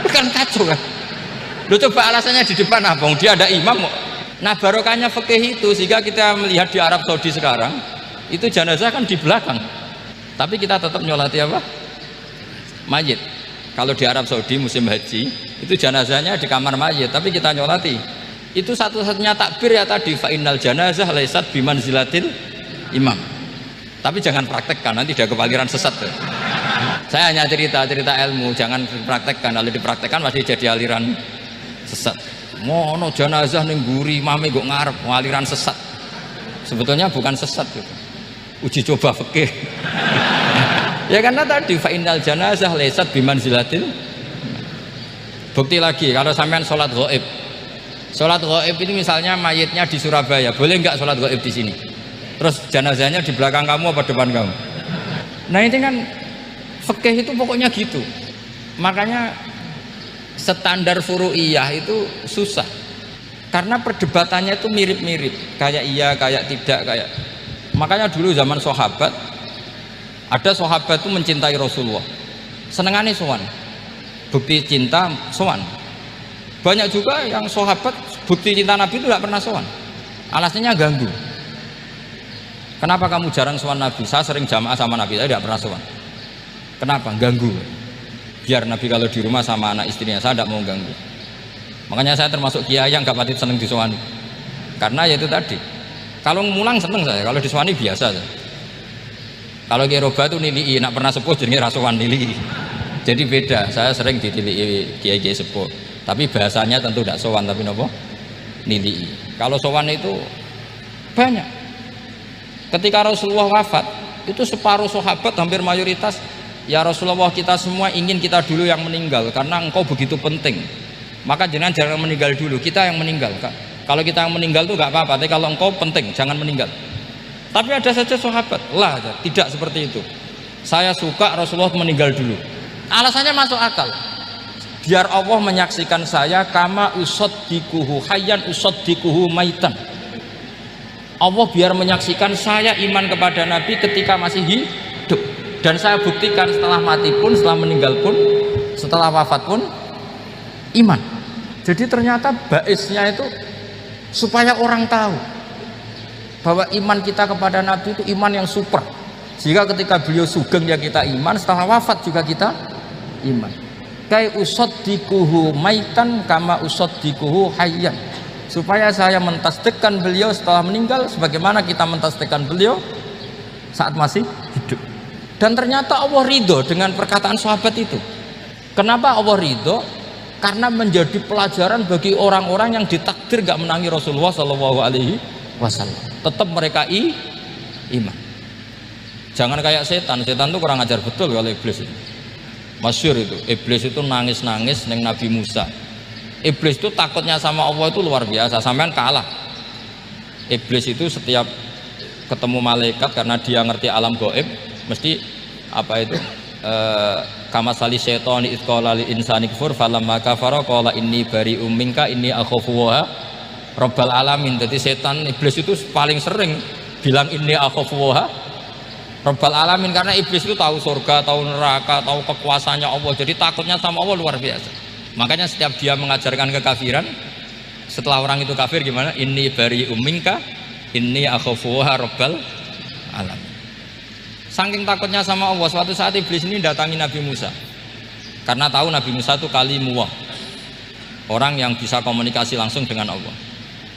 Kan kacau kan. Lu coba alasannya di depan apa? Dia ada imam. Nah barokahnya fikih itu, sehingga kita melihat di Arab Saudi sekarang itu jenazah kan di belakang, tapi kita tetap nyolati apa? Mayit. Kalau di Arab Saudi musim haji itu jenazahnya di kamar mayit, tapi kita nyolati. Itu satu-satunya takbir ya tadi, fa innal janazah laisat bimanzilatil imam. Tapi jangan praktekkan, nanti dia kepaliran sesat tuh. Saya hanya cerita ilmu, jangan dipraktekkan. Kalau dipraktekkan masih jadi aliran sesat. Mono jenazah ning mburi mame kok ngarep aliran sesat. Sebetulnya bukan sesat gitu. Uji coba fikih. Ya karena tadi fa innal janazah laysat bimanzilatil. Bukti lagi kalau sampean sholat gaib. Sholat gaib ini misalnya mayitnya di Surabaya, boleh nggak sholat gaib di sini? Terus jenazahnya di belakang kamu apa depan kamu? Nah ini kan fikih itu pokoknya gitu. Makanya standar furu'iyah itu susah. Karena perdebatannya itu mirip-mirip, kayak iya, kayak tidak, kayak. Makanya dulu zaman sahabat, ada sahabat itu mencintai Rasulullah. Senengannya sowan. Bukti cinta sowan. Banyak juga yang sahabat bukti cinta Nabi itu tidak pernah sowan. Alasannya ganggu. Kenapa kamu jarang sowan Nabi? Saya sering jamaah sama Nabi, saya tidak pernah sowan. Kenapa? Ganggu. Biar Nabi kalau di rumah sama anak istrinya, saya tidak mau ganggu. Makanya saya termasuk kiai yang gak pati seneng disowani. Karena ya itu tadi. Kalau mulang seneng saya, kalau disowani biasa saya. Kalau kiai roba itu nilai, nak pernah sepuh jadi rasuan nilai. Jadi beda. Saya sering ditilii kiai sepuh. Tapi bahasanya tentu tidak sowan, tapi nopo nilai. Kalau sowan itu banyak. Ketika Rasulullah wafat, itu separuh sahabat hampir mayoritas, ya Rasulullah kita semua ingin kita dulu yang meninggal karena engkau begitu penting. Maka jangan meninggal dulu, kita yang meninggal. Kalau kita yang meninggal itu nggak apa-apa, tapi kalau engkau penting jangan meninggal. Tapi ada saja sahabat, lah tidak seperti itu. Saya suka Rasulullah meninggal dulu. Alasannya masuk akal. Biar Allah menyaksikan saya kama usaddikuhu hayyan usaddikuhu maitan. Allah biar menyaksikan saya iman kepada Nabi ketika masih hidup. Dan saya buktikan setelah mati pun, setelah meninggal pun, setelah wafat pun iman. Jadi ternyata baisnya itu supaya orang tahu bahwa iman kita kepada Nabi itu iman yang super. Jika ketika beliau sugeng ya kita iman, setelah wafat juga kita iman. Kai usaddikuhu maitan kama usaddikuhu hayyan. Supaya saya mentasdikkan beliau setelah meninggal sebagaimana kita mentasdikkan beliau saat masih hidup. Dan ternyata Allah ridho dengan perkataan sahabat itu. Kenapa Allah ridho? Karena menjadi pelajaran bagi orang-orang yang ditakdir gak menangi Rasulullah SAW. Tetap mereka iman. Jangan kayak setan itu kurang ajar betul kalau iblis itu. Masyhur itu, iblis itu nangis-nangis neng Nabi Musa. Iblis itu takutnya sama Allah itu luar biasa, sampean kalah. Iblis itu setiap ketemu malaikat karena dia ngerti alam gaib, mesti apa itu? Kama sali syaitani id qala lil insani kfur falamma kafara qala inni bari'um minka inni akhafu wa rabbal alamin. Jadi setan iblis itu paling sering bilang inni akhafu wa rabbal alamin karena iblis itu tahu surga, tahu neraka, tahu kekuasaannya Allah. Jadi takutnya sama Allah luar biasa. Makanya setiap dia mengajarkan kekafiran, setelah orang itu kafir gimana? Inni bari'um minka inni akhafu wa rabbal alamin. Saking takutnya sama Allah, suatu saat iblis ini datangi Nabi Musa karena tahu Nabi Musa itu kalimullah, orang yang bisa komunikasi langsung dengan Allah.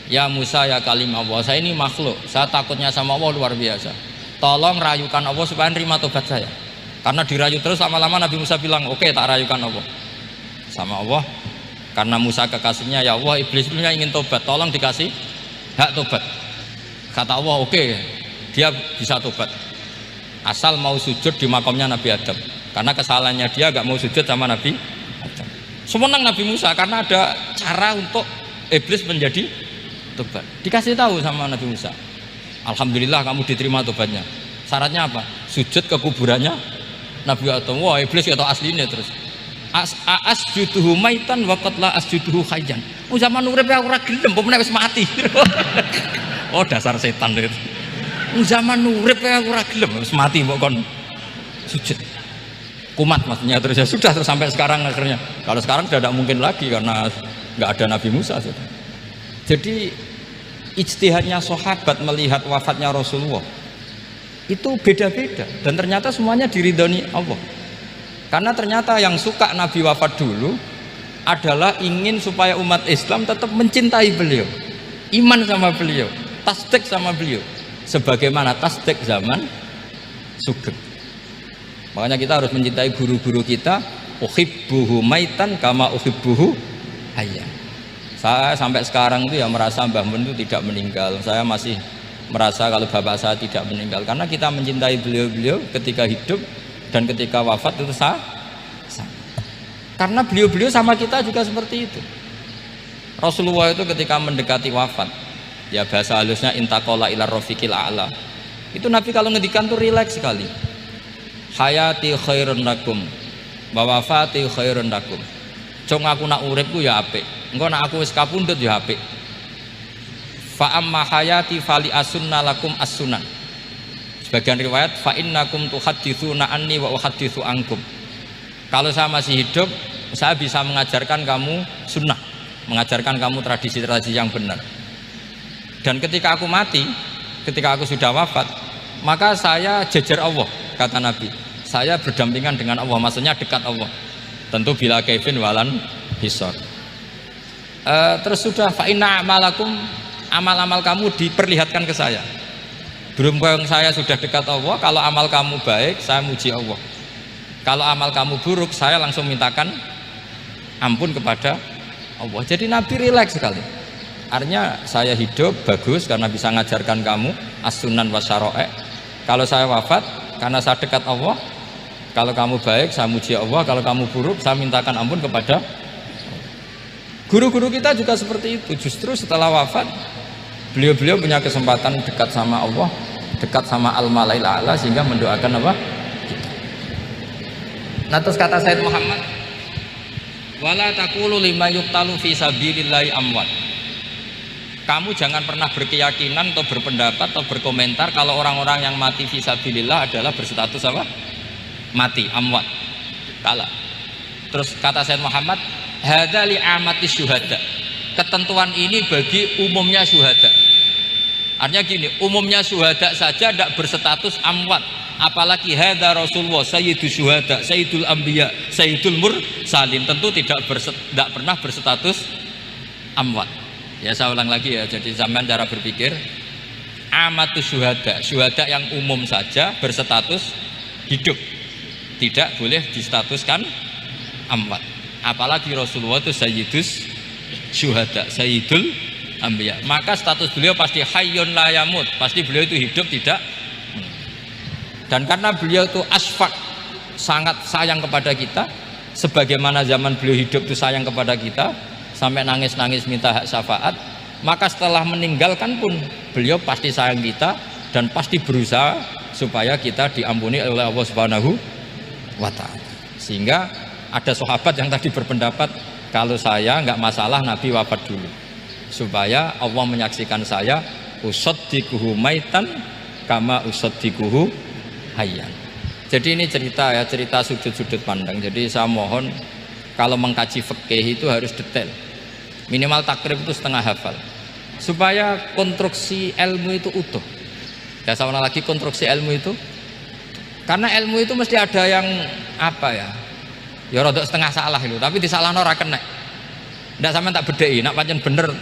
Ya Musa ya kalim Allah, saya ini makhluk, saya takutnya sama Allah luar biasa, tolong rayukan Allah supaya nerima tobat saya. Karena dirayu terus lama-lama Nabi Musa bilang oke, tak rayukan Allah sama Allah. Karena Musa kekasihnya, ya Allah iblis itu ingin tobat, tolong dikasih hak tobat. Kata Allah oke, dia bisa tobat asal mau sujud di makamnya Nabi Adam, karena kesalahannya dia gak mau sujud sama Nabi Adam. Semenang Nabi Musa karena ada cara untuk iblis menjadi tobat. Dikasih tahu sama Nabi Musa, alhamdulillah kamu diterima tobatnya. Syaratnya apa? Sujud ke kuburannya Nabi Adam. Wah iblis ya tahu aslinya terus. Asjuduhu maitan wa qad la asjuduhu hayyan. Oh zaman urip aku ora gelem, pomene wis mati. Oh dasar setan itu. Zaman urip aku ora gelem, wis mati mbok kon sujud. Kumat maksudnya terus ya sudah terus sampai sekarang akhirnya. Kalau sekarang sudah tidak mungkin lagi karena nggak ada Nabi Musa sudah. Jadi ijtihadnya sahabat melihat wafatnya Rasulullah itu beda-beda dan ternyata semuanya diridhoni Allah. Karena ternyata yang suka Nabi wafat dulu adalah ingin supaya umat Islam tetap mencintai beliau, iman sama beliau, tasdik sama beliau, sebagaimana tasdik zaman sugeng. Makanya kita harus mencintai guru-guru kita. Uhibbuhu maitan kama uhibbuhu hayyan. Saya sampai sekarang itu ya merasa Mbah Mun itu tidak meninggal. Saya masih merasa kalau bapak saya tidak meninggal karena kita mencintai beliau-beliau ketika hidup dan ketika wafat itu sama. Karena beliau-beliau sama kita juga seperti itu. Rasulullah itu ketika mendekati wafat, ya bahasa halusnya intaqala ila rafiqil a'la. Itu Nabi kalau ngendikan tuh rileks sekali. Hayati khairun lakum wa wafati khairun lakum. Cung aku nak uripku ya apik. Engko nak aku wis kapundhut ya apik. Fa amma hayati fali asunna lakum as-sunan. Sebagian riwayat fa innakum tuhadditsuna anni wa uhadditsu ankum. Kalau saya masih hidup, saya bisa mengajarkan kamu sunnah, mengajarkan kamu tradisi-tradisi yang benar. Dan ketika aku mati, ketika aku sudah wafat, maka saya jejer Allah, kata Nabi. Saya berdampingan dengan Allah, maksudnya dekat Allah. Tentu bila kaifin walan hisor. Terus sudah fa inna amalakum, amal-amal kamu diperlihatkan ke saya. Berhubung saya sudah dekat Allah, kalau amal kamu baik, saya muji Allah. Kalau amal kamu buruk, saya langsung mintakan ampun kepada Allah. Jadi Nabi rileks sekali. Artinya saya hidup bagus karena bisa mengajarkan kamu as-sunan wa syara'i'. Kalau saya wafat karena saya dekat Allah. Kalau kamu baik, saya muji Allah. Kalau kamu buruk, saya mintakan ampun kepada guru-guru kita juga seperti itu. Justru setelah wafat, beliau-beliau punya kesempatan dekat sama Allah, dekat sama al-malail a'la, sehingga mendoakan apa? Nah, terus kata Sayyid Muhammad, wala taqulu lima yuqtalu fi sabilillahi amwat. Kamu jangan pernah berkeyakinan atau berpendapat atau berkomentar kalau orang-orang yang mati fi sabilillah adalah berstatus apa? Mati, amwat. Kalah. Terus kata Sayyid Muhammad, hadza li amatis syuhada. Ketentuan ini bagi umumnya syuhada. Artinya gini, umumnya syuhada saja tidak berstatus amwat. Apalagi hadza Rasulullah sayyidus syuhada, sayyidul anbiya, sayyidul mursalin, tentu tidak pernah berstatus amwat. Ya saya ulang lagi ya, jadi zaman cara berpikir amatus syuhada, syuhada yang umum saja berstatus hidup, tidak boleh distatuskan amwat. Apalagi Rasulullah itu sayyidus syuhada, sayyidul anbiya, maka status beliau pasti hayyun la yamut, pasti beliau itu hidup tidak. Dan karena beliau itu asfaq, sangat sayang kepada kita, sebagaimana zaman beliau hidup itu sayang kepada kita, sampai nangis-nangis minta hak syafaat, maka setelah meninggalkan pun beliau pasti sayang kita dan pasti berusaha supaya kita diampuni oleh Allah Subhanahu wa ta'ala. Sehingga ada sahabat yang tadi berpendapat, kalau saya nggak masalah Nabi wafat dulu, supaya Allah menyaksikan saya usaddiquhu maitan kama usaddiquhu hayyan. Jadi ini cerita ya, cerita sudut-sudut pandang. Jadi saya mohon kalau mengkaji fikih itu harus detail. Minimal takrib itu setengah hafal. Supaya konstruksi ilmu itu utuh. Ya saya ulang lagi, konstruksi ilmu itu. Karena ilmu itu mesti ada yang apa ya? Ya rodok setengah salah itu, tapi disalahno ora kena. Ndak sampean tak bedheki, nak pancen bener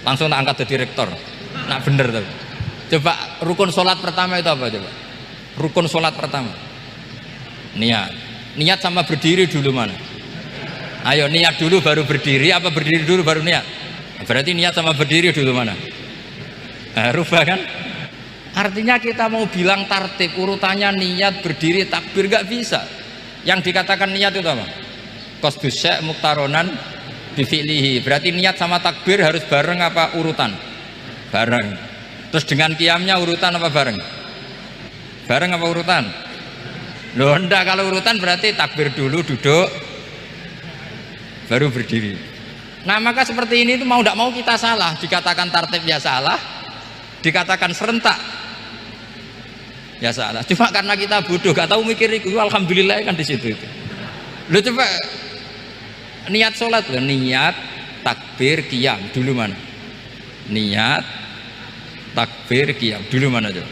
langsung tak angkat jadi rektor. Nak bener tuh. Coba rukun sholat pertama itu apa coba? Rukun sholat pertama niat sama berdiri dulu mana? Ayo niat dulu baru berdiri, apa berdiri dulu baru niat? Berarti niat sama berdiri dulu mana? Rubah kan? Artinya kita mau bilang tartib urutannya niat, berdiri, takbir, gak bisa. Yang dikatakan niat itu apa? Qasdus syai' muqtaronan bifi'lihi. Berarti niat sama takbir harus bareng apa urutan? Bareng. Terus dengan qiyamnya urutan apa bareng? Bareng apa urutan? Loh enggak, kalau urutan berarti takbir dulu, duduk, baru berdiri. Nah maka seperti ini itu mau tidak mau kita salah. Dikatakan tartib ya salah, dikatakan serentak ya salah. Cuma karena kita bodoh, gak tahu mikir itu, alhamdulillah kan di situ itu. Lo coba niat sholat, loh, niat, takbir, qiyam dulu mana? Niat, takbir, qiyam dulu mana coba?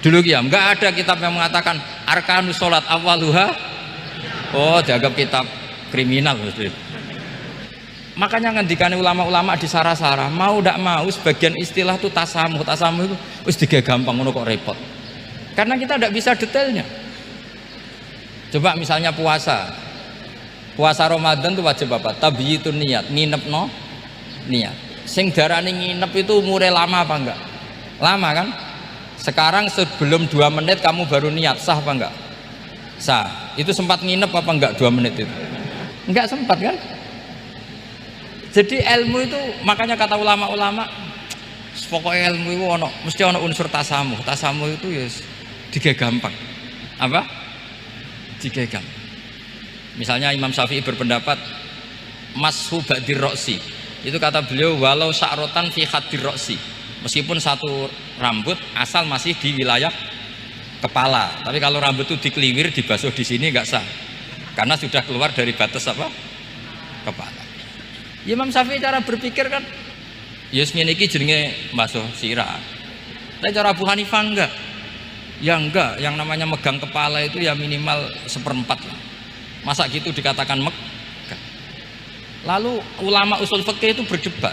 Dulu qiyam. Nggak ada kitab yang mengatakan arkanus sholat awaluha. Oh, dianggap kitab kriminal. Makanya ngendikane ulama-ulama di sarah-sarah, mau tidak mau sebagian istilah itu tasamuh itu wis gampang ngono kok repot. Karena kita tidak bisa detailnya. Coba misalnya puasa Ramadan itu wajib apa? Tabyitun niat, nginep no niat. Sing darani nginep itu umure lama apa enggak? Lama kan? Sekarang sebelum 2 menit kamu baru niat, sah apa enggak? Sah. Itu sempat nginep apa enggak 2 menit itu? Enggak sempat kan? Jadi ilmu itu, makanya kata ulama-ulama, pokoknya ilmu itu mesti ono unsur tasamuh. Tasamuh itu ya tiga gampang. Apa? Tiga gampang. Misalnya Imam Syafi'i berpendapat mashu ba'dir roksi. Itu kata beliau walau sya'rotan fi hadir roksi. Meskipun satu rambut asal masih di wilayah kepala. Tapi kalau rambut itu dikeliwir, dibasuh di sini nggak sah. Karena sudah keluar dari batas apa? Kepala. Imam Syafi'i cara berpikir kan ya ngene iki jenenge basuh sirah. Tapi cara Abu Hanifah enggak. Ya enggak, yang namanya megang kepala itu ya minimal 1/4 lah. Masa gitu dikatakan megah. Lalu ulama usul fikih itu berdebat.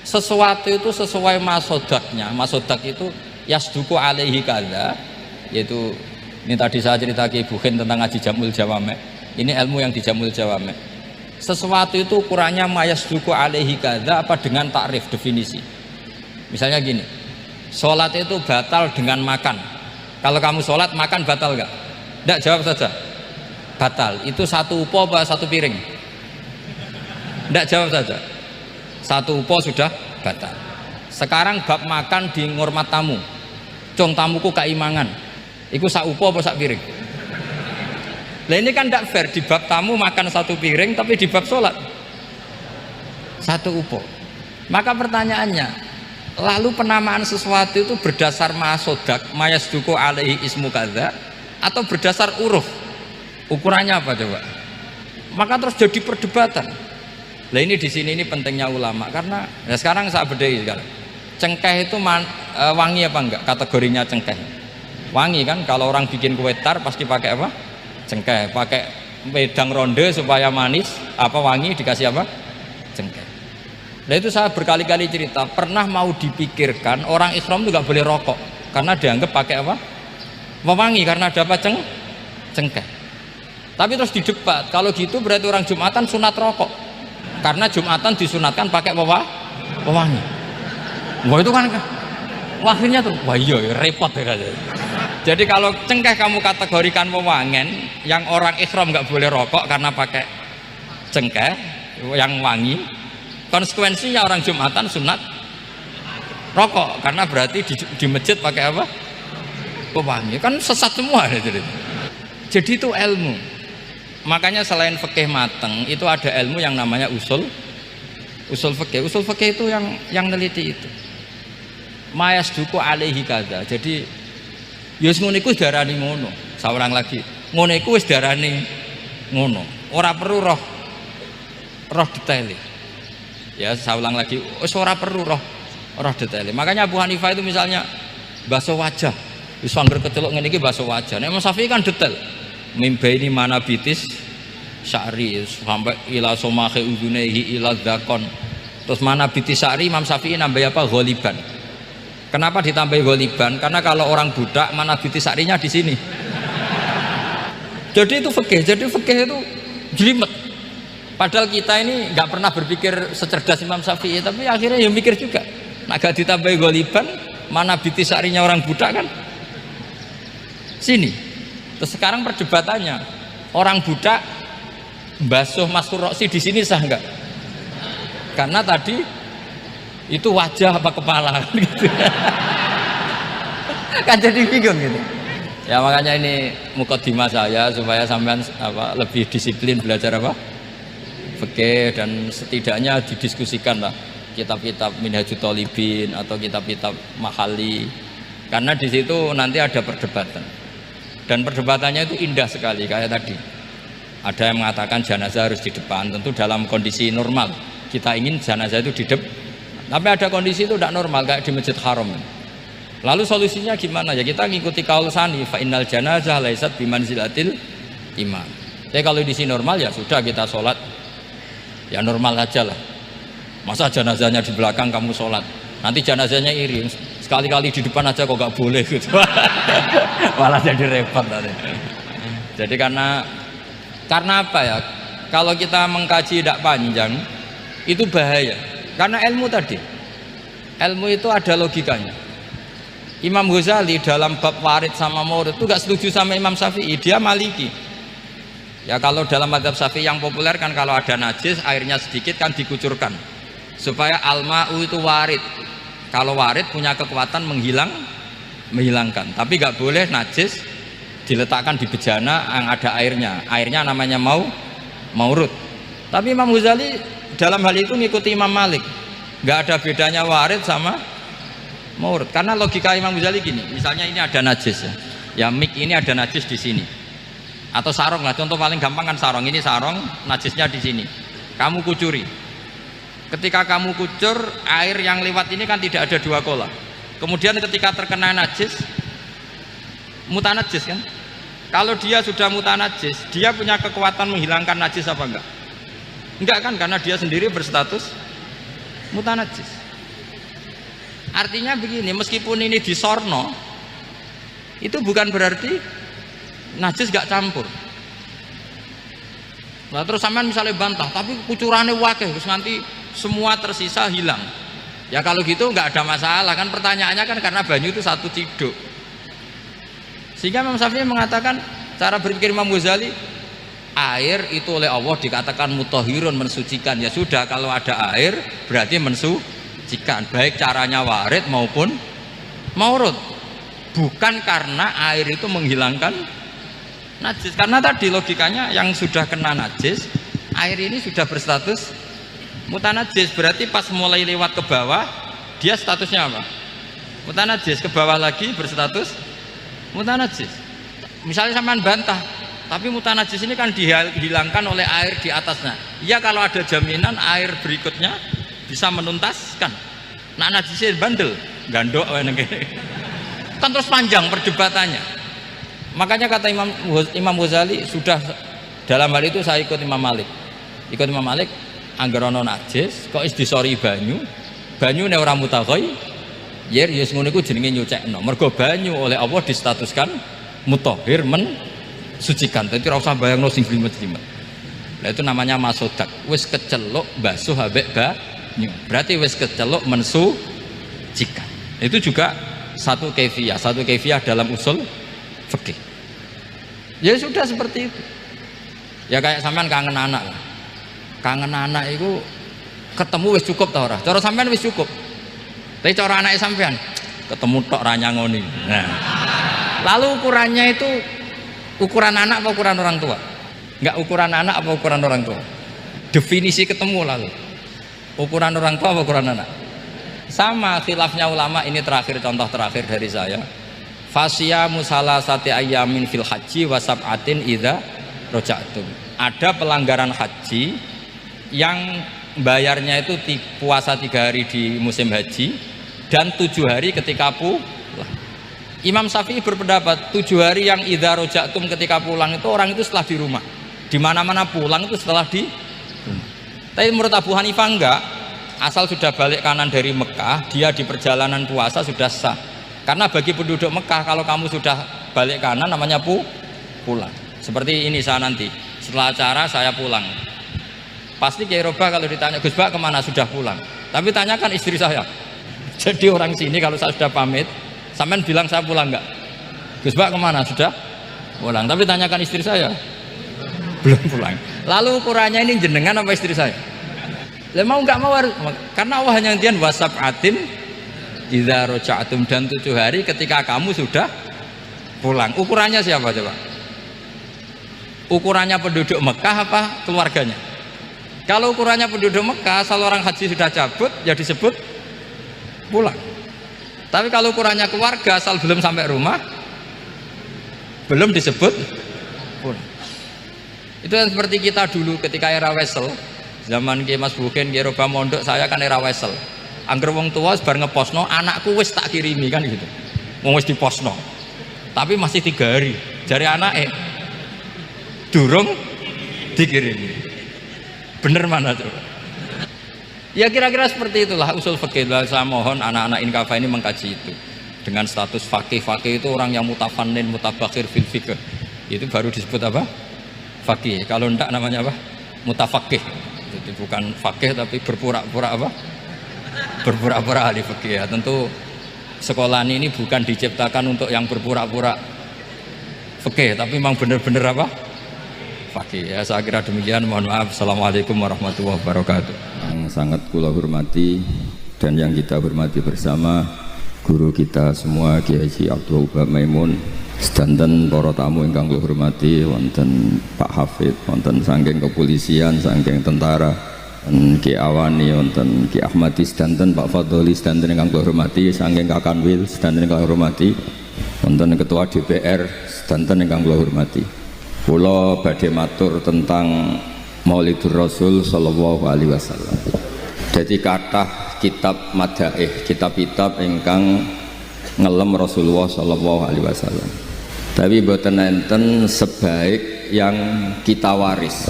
Sesuatu itu sesuai masodaknya. Masodak itu yasduku alaihi kadza, yaitu ini tadi saya cerita ke Ibu Khin tentang ngaji Jamul Jawame. Ini ilmu yang di Jamul Jawame. Sesuatu itu ukurannya mayasduku alaihi kadza apa dengan takrif definisi. Misalnya gini, sholat itu batal dengan makan. Kalau kamu sholat makan batal nggak? Nggak, jawab saja. Batal. Itu satu upo apa satu piring? Nggak, jawab saja. Satu upo sudah batal. Sekarang bab makan di ngurmat tamu. Cung tamuku keimangan. Iku sak upo apa sak piring? Nah ini kan tidak fair, di bab tamu makan satu piring tapi di bab sholat satu upo. Maka pertanyaannya, lalu penamaan sesuatu itu berdasar masodak mayasduku alaihi ismu kadza atau berdasar uruf? Ukurannya apa coba? Maka terus jadi perdebatan. Nah ini di sini ini pentingnya ulama, karena ya sekarang saya bedai sekarang. Cengkeh itu wangi apa enggak? Kategorinya cengkeh wangi kan? Kalau orang bikin kue tar pasti pakai apa? Cengkeh. Pakai wedang ronde supaya manis, apa wangi dikasih apa? Cengkeh. Nah itu saya berkali-kali cerita, pernah mau dipikirkan orang Islam itu nggak boleh rokok karena dianggap pakai apa? Mewangi, karena ada apa? Cengkeh. Tapi terus didebat, kalau gitu berarti orang Jumatan sunat rokok karena Jumatan disunatkan pakai pewangi. Wah itu kan akhirnya tuh, wah iya repot ya. Jadi kalau cengkeh kamu kategorikan pewangen, yang orang Islam nggak boleh rokok karena pakai cengkeh yang wangi. Konsekuensinya orang Jumatan sunat rokok karena berarti di masjid pakai apa? Pewangi. Kan sesat semua. Jadi itu ilmu. Makanya selain fikih mateng itu ada ilmu yang namanya usul fikih. Usul fikih itu yang neliti itu. Mayasduku alaihi kadza. Jadi yus ngono iku darani ngono. Saurang lagi. Ngono iku wis darani ngono. Ora perlu roh detail. Ya, saya ulang lagi, ora perlu roh detail. Makanya Abu Hanifah itu misalnya basuh wajah, wis angger kecelok ngene iki basuh wajah. Nek Imam Syafi'i kan detail. Mimbaini manabitis sya'ri sampai ila somahe udunehi ila dzakon. Terus manabitis sya'ri Imam Syafi'i nambah apa? Ghaliban. Kenapa ditambahi ghaliban? Karena kalau orang budak manabitis sya'rinya di sini. Jadi itu fikih. Jadi fikih itu jelimet. Padahal kita ini nggak pernah berpikir secerdas Imam Syafi'i, tapi akhirnya ya mikir juga. Nah, gak ditambahi ghaliban, mana bitis syarinya orang budak kan? Sini. Terus sekarang perdebatannya, orang budak basuh mastur roksi di sini sah nggak? Karena tadi itu wajah apa kepala gitu. Kan jadi bingung gitu. Ya makanya ini mukadimah saya supaya sampean lebih disiplin belajar apa? Fikih, dan setidaknya didiskusikan lah kitab-kitab Minhajut Thalibin atau kitab-kitab Mahali, karena di situ nanti ada perdebatan dan perdebatannya itu indah sekali. Kayak tadi ada yang mengatakan jenazah harus di depan, tentu dalam kondisi normal kita ingin jenazah itu di depan, tapi ada kondisi itu tidak normal kayak di Masjid Haram. Lalu solusinya gimana? Ya kita ngikuti kaul sani, fa innal janazah laisat bimanzilatil imam. Jadi kalau di sini normal ya sudah kita sholat ya normal aja lah. Masa jenazahnya di belakang kamu sholat, nanti jenazahnya iri, sekali-kali di depan aja kok gak boleh gitu. Malah jadi repot tadi. Jadi karena apa ya? Kalau kita mengkaji tidak panjang itu bahaya. Karena ilmu tadi, ilmu itu ada logikanya. Imam Ghazali dalam bab warid sama maurud itu gak setuju sama Imam Syafi'i, dia Maliki. Ya kalau dalam mazhab Syafi'i yang populer kan kalau ada najis airnya sedikit kan dikucurkan supaya al-ma'u itu warid. Kalau warid punya kekuatan menghilangkan. Tapi gak boleh najis diletakkan di bejana yang ada airnya namanya maurud. Tapi Imam Ghazali dalam hal itu ngikuti Imam Malik, nggak ada bedanya warid sama maurud. Karena logika Imam Ghazali gini, misalnya ini ada najis ya mik ini ada najis di sini, atau sarong lah, contoh paling gampang kan sarong, ini sarong najisnya di sini, kamu kucuri. Ketika kamu kucur, air yang lewat ini kan tidak ada dua kola, kemudian ketika terkena najis mutanajis kan. Kalau dia sudah mutanajis, dia punya kekuatan menghilangkan najis apa enggak? Enggak kan, karena dia sendiri berstatus mutanajis. Artinya begini, meskipun ini disorno, itu bukan berarti najis gak campur. Nah terus sampean misalnya bantah, tapi kucurannya wakil, terus nanti semua tersisa hilang. Ya kalau gitu nggak ada masalah kan, pertanyaannya kan karena banyu itu satu ciduk. Sehingga Imam Syafi'i mengatakan, cara berpikir Imam Ghazali, air itu oleh Allah dikatakan mutahhirun, mensucikan. Ya sudah, kalau ada air berarti mensucikan, baik caranya warid maupun maurud. Bukan karena air itu menghilangkan najis, karena tadi logikanya yang sudah kena najis, air ini sudah berstatus mutanajis, berarti pas mulai lewat ke bawah dia statusnya apa? Mutanajis, ke bawah lagi berstatus mutanajis. Misalnya sampean bantah, tapi mutanajis ini kan dihilangkan oleh air di atasnya. Iya kalau ada jaminan air berikutnya bisa menuntaskan. Nah najisnya bandel, gandok kan terus panjang perdebatannya. Makanya kata Imam Ghazali, sudah dalam hal itu saya ikut Imam Malik. Ikut Imam Malik, anggar ana najis kok is disori banyu ne ora mutaghayyir. Yer ya ngono iku jenenge nyucekno. Mergo banyu oleh Allah distatuskan mutahhir, mensucikan. Dadi ora usah bayangno sing jlimet-jlimet. Nah itu namanya masodak. Wis keceluk basuh ambek banyu. Berarti wis keceluk mensucikan. Itu juga satu kefiah dalam usul fikih. Ya sudah seperti itu. Ya kayak sampean kangen anak lah. Kangen anak itu ketemu wis cukup ta ora? Cara sampean wis cukup. Tapi cara anaknya sampean ketemu tok ra nyangoni. Nah. Lalu ukurannya itu ukuran anak apa ukuran orang tua? Enggak ukuran anak apa ukuran orang tua? Definisi ketemu lalu. Ukuran orang tua apa ukuran anak? Sama khilafnya ulama, ini terakhir, contoh terakhir dari saya. Fasyamu salasati ayyamin fil haji wa sab'atin idza raja'tum. Ada pelanggaran haji yang bayarnya itu puasa 3 hari di musim haji dan 7 hari ketika pulang. Imam Syafi'i berpendapat 7 hari yang idza raja'tum ketika pulang itu orang itu setelah di rumah. Di mana-mana pulang itu setelah di rumah. Tapi menurut Abu Hanifah enggak. Asal sudah balik kanan dari Mekah, dia di perjalanan puasa sudah sah. Karena bagi penduduk Mekah kalau kamu sudah balik kanan namanya pulang. Seperti ini saya nanti setelah acara saya pulang. Pasti Kiai Robah kalau ditanya Gus Bak kemana, sudah pulang. Tapi tanyakan istri saya. Jadi orang sini kalau saya sudah pamit, sampean bilang saya pulang enggak? Gus Bak kemana? Sudah pulang. Tapi tanyakan istri saya, belum pulang. Lalu ukurannya ini jenengan apa istri saya? Lah mau enggak mau, karena Allah hanya ngendian wasab'atin idza raja'tum, dan 7 hari ketika kamu sudah pulang. Ukurannya siapa coba? Ukurannya penduduk Mekah apa keluarganya? Kalau ukurannya penduduk Mekah, asal orang haji sudah cabut ya disebut pulang. Tapi kalau ukurannya keluarga, asal belum sampai rumah belum disebut pulang. Itu yang seperti kita dulu ketika era Wesel, zaman Ki Mas Bukin, Ki Roba Mondok, saya kan era Wesel. Angger wong tua bar ngeposno, anakku wis tak kirimi kan gitu. Wong wis diposno. Tapi masih 3 hari. Jari anake durung dikirimi. Bener mana coba? Ya kira-kira seperti itulah usul fikih. Saya mohon anak-anak Inkafa ini mengkaji itu. Dengan status fakih itu orang yang mutafannin, mutabakhir fil fikih. Itu baru disebut apa? Faqih. Kalau enggak namanya apa? Mutafaqih. Jadi bukan faqih tapi berpura-pura apa? Berpura-pura ahli fikih ya. Tentu sekolah ini bukan diciptakan untuk yang berpura-pura fikih, tapi memang benar-benar apa? Fakih. Ya, saya kira demikian. Mohon maaf. Assalamualaikum warahmatullahi wabarakatuh. Yang sangat kula hormati dan yang kita hormati bersama guru kita semua Kiai Haji Abdul Wahab Maimun, sedanten para tamu ingkang kula hormati, wonten Pak Hafid, wonten saking kepolisian, saking tentara, Ki Awani, wonten Ki Ahmadi, sedanten Pak Fadli, sedanten ingkang kula hormati, saking Kakanwil, sedanten ingkang kula hormati, wonten Ketua DPR, sedanten ingkang kula hormati. Kula badhe matur tentang Maulidur Rasul sallallahu alaihi wasallam. Jadi kathah kitab madaih, kitab-kitab ingkang ngelem Rasulullah sallallahu alaihi wasallam. Tapi boten enten sebaik yang kita waris.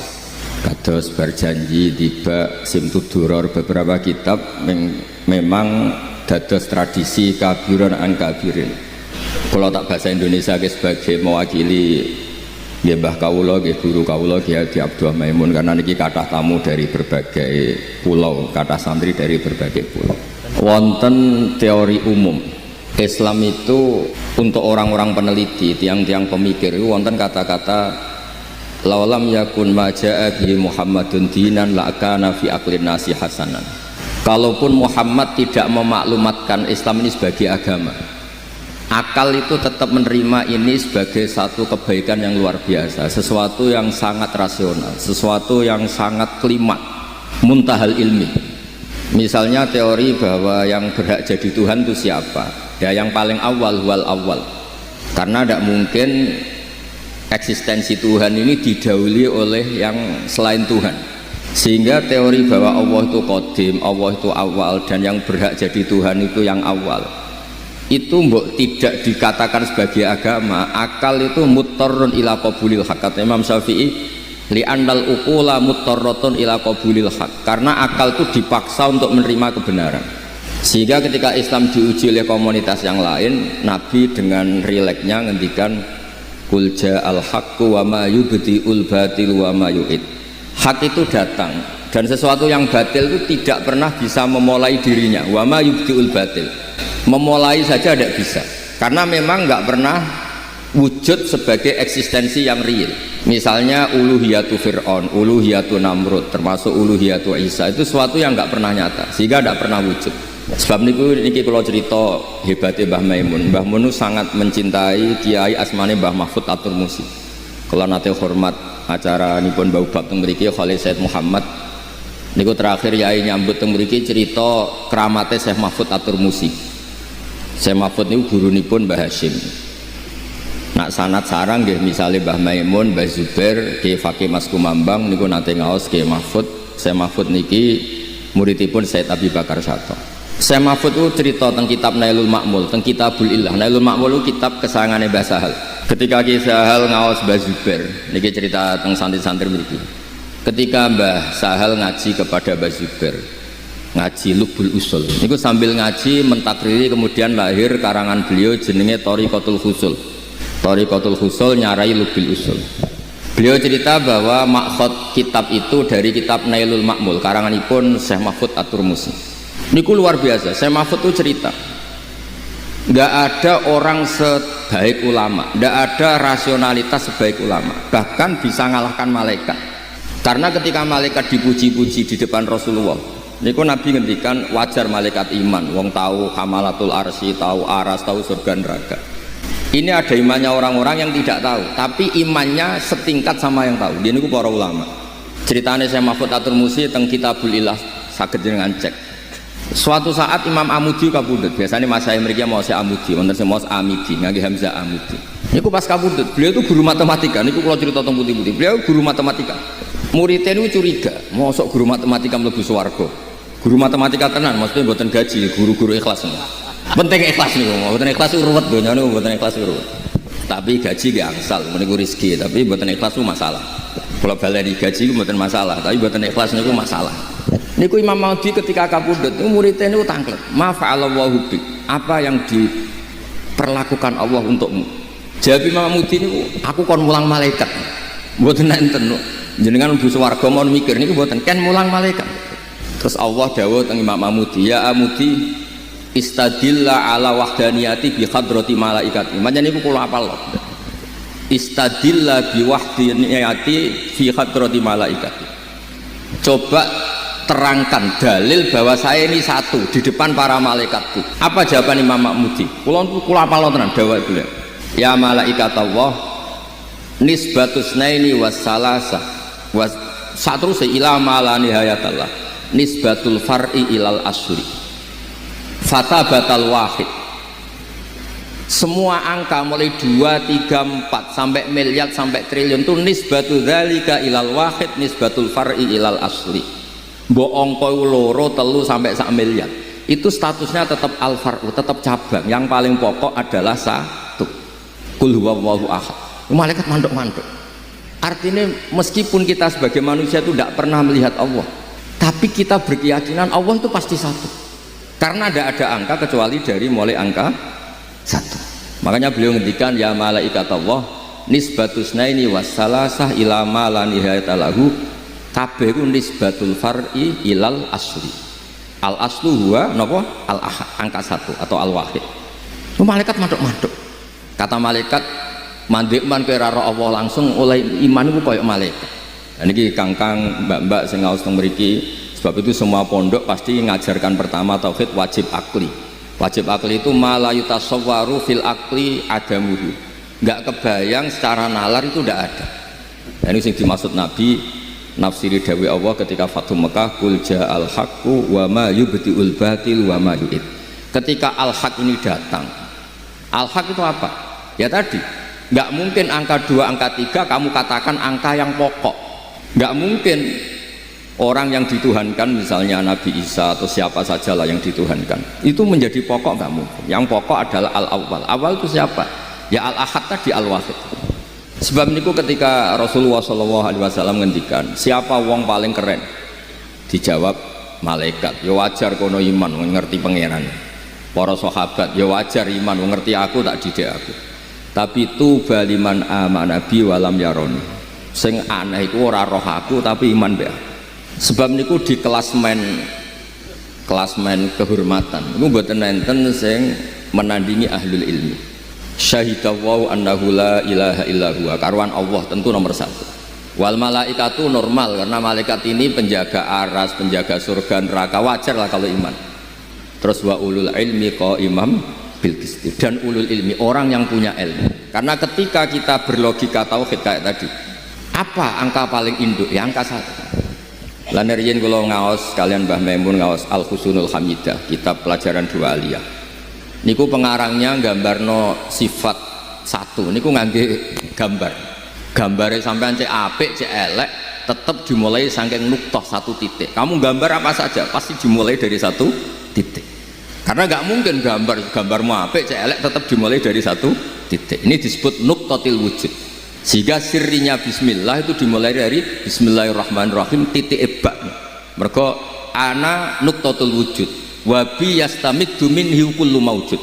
Kados berjanji tiba simtuduror, beberapa kitab memang dados tradisi kabiran an kabirin. Kalau tak bahasa Indonesia sebagai mewakili nggih Mbah kawula, nggih guru kawula Kiai Haji Abdul Maimun, karena niki kathah tamu dari berbagai pulau, kathah santri dari berbagai pulau. Wonten teori umum Islam itu untuk orang-orang peneliti, tiang-tiang pemikir, wonten kata-kata laulam yakun ma jaa bi Muhammadun dinan la kana fi aqlin nasi hasanan. Kalaupun Muhammad tidak memaklumatkan Islam ini sebagai agama, akal itu tetap menerima ini sebagai satu kebaikan yang luar biasa, sesuatu yang sangat rasional, sesuatu yang sangat klimat, muntahal ilmi. Misalnya teori bahwa yang berhak jadi Tuhan itu siapa? Ya yang paling awal, wal awal. Karena tidak mungkin eksistensi Tuhan ini didahului oleh yang selain Tuhan. Sehingga teori bahwa Allah itu qadim, Allah itu awal, dan yang berhak jadi Tuhan itu yang awal, itu mbok tidak dikatakan sebagai agama. Akal itu muttarrun ila qabulil haq, kata Imam Syafi'i, li'annal uqula muttarratun ila qabulil haq, karena akal itu dipaksa untuk menerima kebenaran. Sehingga ketika Islam diuji oleh komunitas yang lain, Nabi dengan rileksnya ngendikan qul ja'al haqqu wa ma yubdi'ul batil wa ma yu'id. Hak itu datang dan sesuatu yang batil itu tidak pernah bisa memulai dirinya. Wa ma yubdi'ul batil, memulai saja tidak bisa, karena memang nggak pernah wujud sebagai eksistensi yang real. Misalnya uluhiyatu Fir'aun, uluhiyatu Namrud, termasuk uluhiyatu Isa, itu sesuatu yang nggak pernah nyata, sehingga tidak pernah wujud. Sebab niki kalau cerita hebatnya Mbah Maimun, Mbah Mun sangat mencintai Kiai asmane Mbah Mahfud At-Turmusi. Kalau nate hormat acara nipun bau bab teng mriki Khalil Said Muhammad niku terakhir yai nyambut teng mriki cerita keramate Syekh Mahfud At-Turmusi. Syekh Mahfud niku gurunipun Mbah Hasyim. Nak sanad sarang nggih misale Mbah Maimun, Mbah Zubair, Ki Fakih Mas Kumambang niku nate ngaos Ki Mahfud. Syekh Mahfud niki muridipun Said Abi Bakar Sato. Syekh Mahfud itu cerita tentang kitab Nailul Ma'mul, tentang Kitabul Illah. Nailul Ma'mul itu kitab kesayangannya Mbah Sahal. Ketika Ki Sahal ngaos Mbah Zubair, niki cerita tentang santri-santri mriki. Ketika Mbah Sahal ngaji kepada Mbah Zubair, ngaji Lubul Usul, niku sambil ngaji mentakriri, kemudian lahir karangan beliau jenenge Thariqatul Husul. Thariqatul Husul nyarai Lubul Usul. Beliau cerita bahwa makhot kitab itu dari kitab Nailul Ma'mul, karanganipun Syekh Mahfud At-Turmusi. Niku luar biasa. Syekh Mahfud itu cerita, nggak ada orang sebaik ulama, nggak ada rasionalitas sebaik ulama, bahkan bisa ngalahkan malaikat. Karena ketika malaikat dipuji-puji di depan Rasulullah, niku Nabi ngendikan wajar malaikat iman, wong tahu hamalatul arsy, tahu aras, tahu surga neraka. Ini ada imannya orang-orang yang tidak tahu, tapi imannya setingkat sama yang tahu. Dia niku para ulama. Ceritanya Syekh Mahfud At-Turmusi teng Kitabul Ilah saged jenengan cek. Suatu saat Imam Amudi kabudut, biasanya mas saya mereka mau saya Amudi, wonten sing maos Amidi, ngangge Hamzah Amudi. Niku pas kabudut, beliau itu guru matematika. Niku kalau cerita tentang putih-putih, beliau guru matematika. Muridnya itu curiga, mosok guru matematika mlebu swarga. Guru matematika tenan, maksudnya mboten gaji, guru-guru ikhlas. Penting ikhlas niku, mboten ikhlas ruwet donya niku, mboten ikhlas ruwet. Tapi gaji ge angsal, niku rezeki, tapi mboten ikhlas itu masalah. Kalau baleni gaji itu mboten masalah, tapi mboten ikhlas niku masalah. Niku Imam Mahdi ketika kabudut itu muridnya niku tanglet, ma fa'alallahu bik, apa yang diperlakukan Allah untukmu. Jawab Imam Mudi niku, aku kon mulang malaikat. Mboten enten. Jenengan mlebu swarga mon mikir niku mboten ken mulang malaikat. Terus Allah dawuh teng Imam Mudi, ya Amudi istadilla ala wahdaniyati bi hadrati malaikati. Manjen niku kula apal. Istadilla bi wahdaniyati fi hadrati malaikati. Coba terangkan dalil bahwa saya ini satu di depan para malaikatku. Apa jawaban Imam Mudi? Kula apal tenan dawuh beliau. Ya malaikat Allah nisbatus naini wassalasa was satruse ila malani hayatallah nisbatul far'i ilal asri fatabatal wahid. Semua angka mulai 2, 3, 4 sampai miliar sampai triliun itu nisbatu dzalika ilal wahid nisbatul far'i ilal asli. Mbok angka loro 3 sampai 1 miliar itu statusnya tetap al-far'u, tetap cabang. Yang paling pokok adalah satu. Qul huwallahu ahad. Malaikat manduk-manduk. Artinya meskipun kita sebagai manusia itu tidak pernah melihat Allah, tapi kita berkeyakinan Allah itu pasti satu. Karena tidak ada angka kecuali dari mulai angka satu. Makanya beliau ngendikan ya malaikat Allah nisbatus naini wassalasah ila ma la nihayata lahu kabeh ku nisbatul far'i ilal asli. Al aslu huwa napa? Al ahad, angka satu atau al wahid. Malaikat manduk-manduk. Kata malaikat mandek man kira Allah langsung oleh iman itu koyok malaikat. Dan ini kangkang mbak-mbak sing ngaos teng mriki, sebab itu semua pondok pasti ngajarkan pertama tauhid wajib akli. Wajib akli itu ma la yutasawwaru fil akli adamuhu. Enggak kebayang secara nalar itu tidak ada. Dan ini yang dimaksud Nabi nafsiri dawuh Allah ketika Fathu Mekah, qul ja'al haqqu wa ma yubtiul batil wa ma yu'id. Ketika al-haq ini datang, al-haq itu apa? Ya tadi, nggak mungkin angka 2, angka 3 kamu katakan angka yang pokok. Nggak mungkin orang yang dituhankan misalnya Nabi Isa atau siapa sajalah yang dituhankan itu menjadi pokok, nggak mungkin. Yang pokok adalah al-awwal. Awal itu siapa? Ya al-ahad tadi, al-wahid. Sebab niku ketika Rasulullah SAW ngendikan siapa wong paling keren, dijawab malaikat. Ya wajar kono iman mengerti pangeran. Para sahabat ya wajar iman mengerti aku tak didik aku. Tapi tuba liman amana bi walam yaroni. Sing aneh iku ora roh aku tapi iman be. Sebab niku di klasmen kehormatan niku mboten enten sing menandingi ahlul ilmi. Syahidallahu annahu la ilaha illa huwa. Karuan Allah tentu nomor 1. Wal malaikatu normal karena malaikat ini penjaga aras, penjaga surga neraka, wajar lah kalau iman. Terus wa ulul ilmi qaimam bil qisti, dan ulul ilmi orang yang punya ilmu. Karena ketika kita berlogika tauhid kayak tadi, apa angka paling induk? Ya angka 1. Lan riyen kula ngaos kalian Mbah Maimun ngaos Al Husnul Hamidah, kitab pelajaran dua aliyah. Niku pengarangnya gambarno sifat 1. Niku ngangge gambar. Gambare sampean cek apik cek elek tetap dimulai saking nuktah 1 titik. Kamu gambar apa saja pasti dimulai dari 1 titik. Karena nggak mungkin gambarmu apik cek elek tetap dimulai dari 1 titik. Ini disebut nuktatil wujud. Sehingga sirrinya bismillah itu dimulai dari bismillahirrahmanirrahim titik ebak. Mergo ana nuktatul wujud wa bi yastamiddu minhu kullu maujud.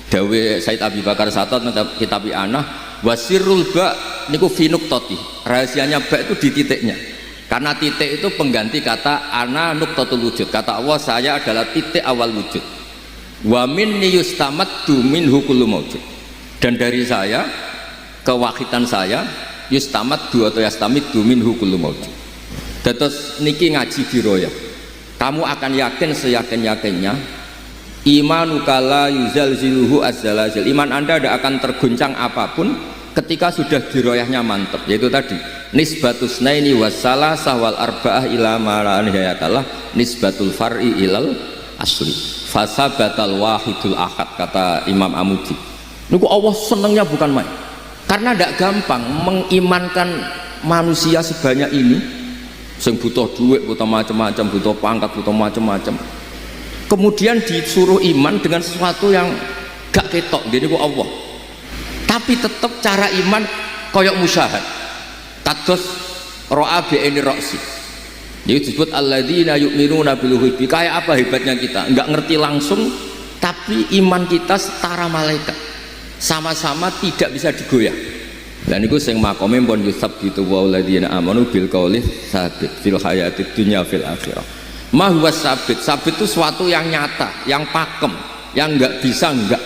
Dawe Said Abi Bakar Satot kitab Anah wasirul ba niku fi nuktati. Rahasianya ba itu di titiknya. Karena titik itu pengganti kata ana nuktatul wujud. Kata Allah saya adalah titik awal wujud. Wa minni yustamaddu minhu kullu maujud. Dan dari saya kewahidan saya yustamaddu atau yastamiddu minhu kullu maujud. Terus niki ngaji diroyah. Kamu akan yakin seyakin-yakinnya imanuka la yuzalziluhu azzalazil. Iman Anda tidak akan terguncang apapun ketika sudah diroyahnya mantap. Yaitu tadi nisbatus naini wassalasah wal arba'ah ila ma la nihayatallah nisbatul far'i ilal asli fasabatal wahidul ahad. Kata Imam Amudi niku Allah senengnya bukan main, karena tidak gampang mengimankan manusia sebanyak ini yang butuh duit, butuh macam-macam, butuh pangkat, butuh macam-macam, kemudian disuruh iman dengan sesuatu yang gak ketok. Jadi niku Allah, tapi tetap cara iman koyok musyahad kados ro'a bi'ini roksi. Jadi disebut alladzina yu'minuna bil ghaibi. Kayak apa hebatnya kita? Enggak ngerti langsung, tapi iman kita setara malaikat. sama-sama tidak bisa digoyah. Dan itu sing makome pun yusab gitu wa alladziina amanu bil qauli sabit fil hayatid dunya fil akhirah. Ma huwa sabit. Sabit itu sesuatu yang nyata, yang pakem, yang enggak bisa enggak.